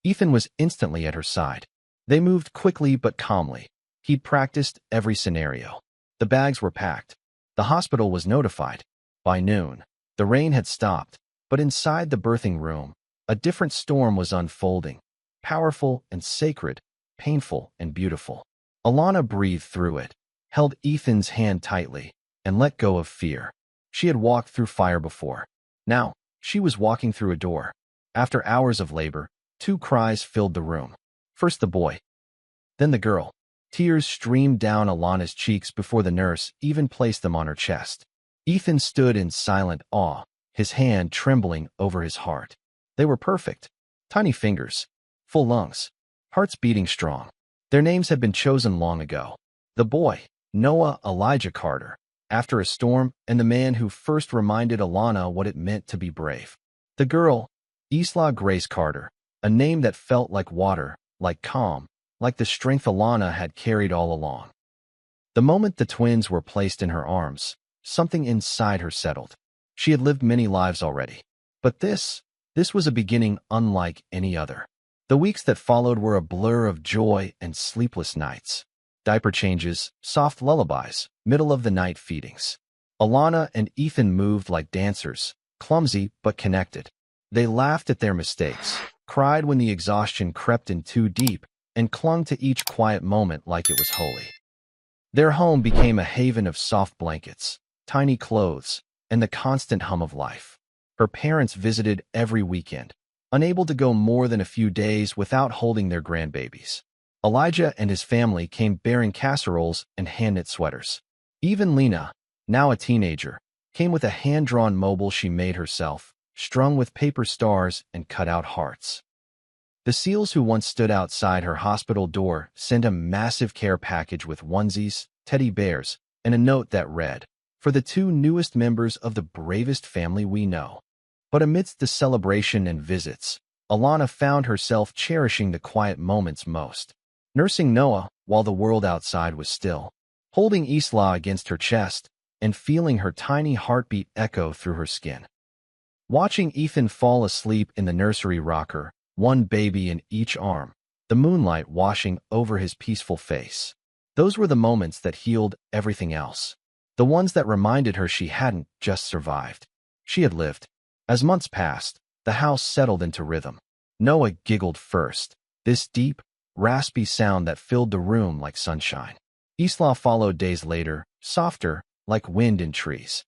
Ethan was instantly at her side. They moved quickly but calmly. He'd practiced every scenario. The bags were packed. The hospital was notified. By noon, the rain had stopped, But inside the birthing room, a different storm was unfolding, powerful and sacred, painful and beautiful. Alana breathed through it, held Ethan's hand tightly, and let go of fear. She had walked through fire before. Now, she was walking through a door. After hours of labor, 2 cries filled the room. First the boy, then the girl. Tears streamed down Alana's cheeks before the nurse even placed them on her chest. Ethan stood in silent awe, his hand trembling over his heart. They were perfect. Tiny fingers, full lungs, hearts beating strong. Their names had been chosen long ago. The boy, Noah Elijah Carter, after a storm, and the man who first reminded Alana what it meant to be brave. The girl, Isla Grace Carter, a name that felt like water, like calm, like the strength Alana had carried all along. The moment the twins were placed in her arms, something inside her settled. She had lived many lives already. But this was a beginning unlike any other. The weeks that followed were a blur of joy and sleepless nights. Diaper changes, soft lullabies, middle-of-the-night feedings. Alana and Ethan moved like dancers, clumsy but connected. They laughed at their mistakes, cried when the exhaustion crept in too deep, and clung to each quiet moment like it was holy. Their home became a haven of soft blankets, tiny clothes, and the constant hum of life. Her parents visited every weekend, unable to go more than a few days without holding their grandbabies. Elijah and his family came bearing casseroles and hand-knit sweaters. Even Lena, now a teenager, came with a hand-drawn mobile she made herself, strung with paper stars and cut-out hearts. The SEALs who once stood outside her hospital door sent a massive care package with onesies, teddy bears, and a note that read, "For the 2 newest members of the bravest family we know." But amidst the celebration and visits, Alana found herself cherishing the quiet moments most. Nursing Noah while the world outside was still, holding Isla against her chest, and feeling her tiny heartbeat echo through her skin. Watching Ethan fall asleep in the nursery rocker, one baby in each arm, the moonlight washing over his peaceful face. Those were the moments that healed everything else. The ones that reminded her she hadn't just survived. She had lived. As months passed, the house settled into rhythm. Noah giggled first, this deep, raspy sound that filled the room like sunshine. Isla followed days later, softer, like wind in trees.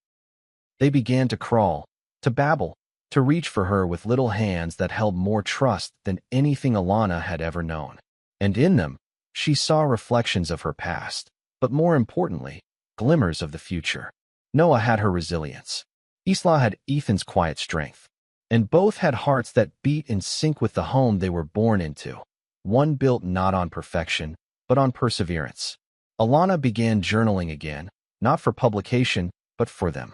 They began to crawl, to babble, to reach for her with little hands that held more trust than anything Alana had ever known. And in them, she saw reflections of her past, but more importantly, glimmers of the future. Noah had her resilience. Isla had Ethan's quiet strength. And both had hearts that beat in sync with the home they were born into. One built not on perfection, but on perseverance. Alana began journaling again, not for publication, but for them.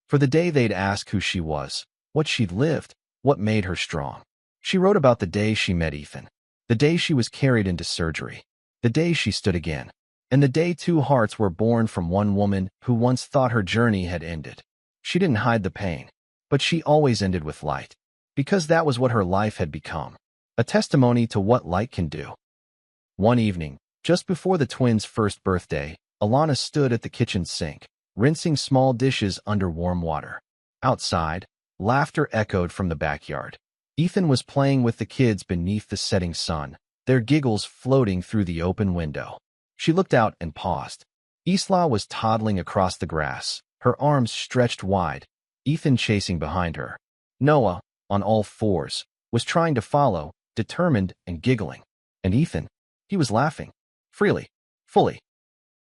For the day they'd ask who she was, what she'd lived, what made her strong. She wrote about the day she met Ethan, the day she was carried into surgery, the day she stood again, and the day 2 hearts were born from one woman who once thought her journey had ended. She didn't hide the pain, but she always ended with light, because that was what her life had become, a testimony to what light can do. One evening, just before the twins' first birthday, Alana stood at the kitchen sink, rinsing small dishes under warm water. Outside, laughter echoed from the backyard. Ethan was playing with the kids beneath the setting sun, their giggles floating through the open window. She looked out and paused. Isla was toddling across the grass, her arms stretched wide, Ethan chasing behind her. Noah, on all fours, was trying to follow, determined and giggling. And Ethan, he was laughing, freely, fully,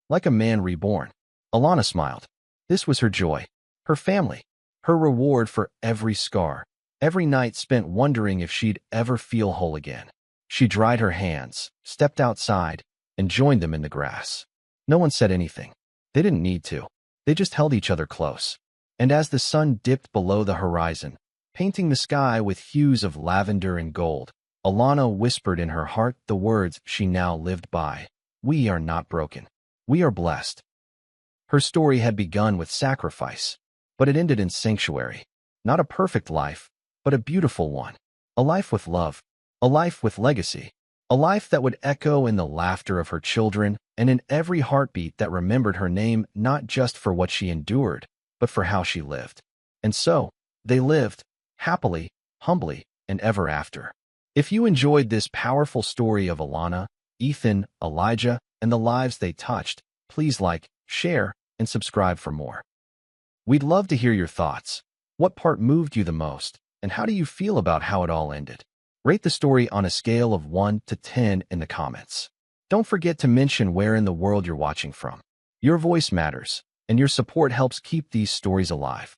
like a man reborn. Alana smiled. This was her joy, her family, her reward for every scar, every night spent wondering if she'd ever feel whole again. She dried her hands, stepped outside, and joined them in the grass. No one said anything. They didn't need to. They just held each other close. And as the sun dipped below the horizon, painting the sky with hues of lavender and gold, Alana whispered in her heart the words she now lived by. We are not broken. We are blessed. Her story had begun with sacrifice, but it ended in sanctuary. Not a perfect life, but a beautiful one. A life with love. A life with legacy. A life that would echo in the laughter of her children and in every heartbeat that remembered her name not just for what she endured, but for how she lived. And so, they lived, happily, humbly, and ever after. If you enjoyed this powerful story of Alana, Ethan, Elijah, and the lives they touched, please like, share, and subscribe for more. We'd love to hear your thoughts. What part moved you the most, and how do you feel about how it all ended? Rate the story on a scale of 1 to 10 in the comments. Don't forget to mention where in the world you're watching from. Your voice matters, and your support helps keep these stories alive.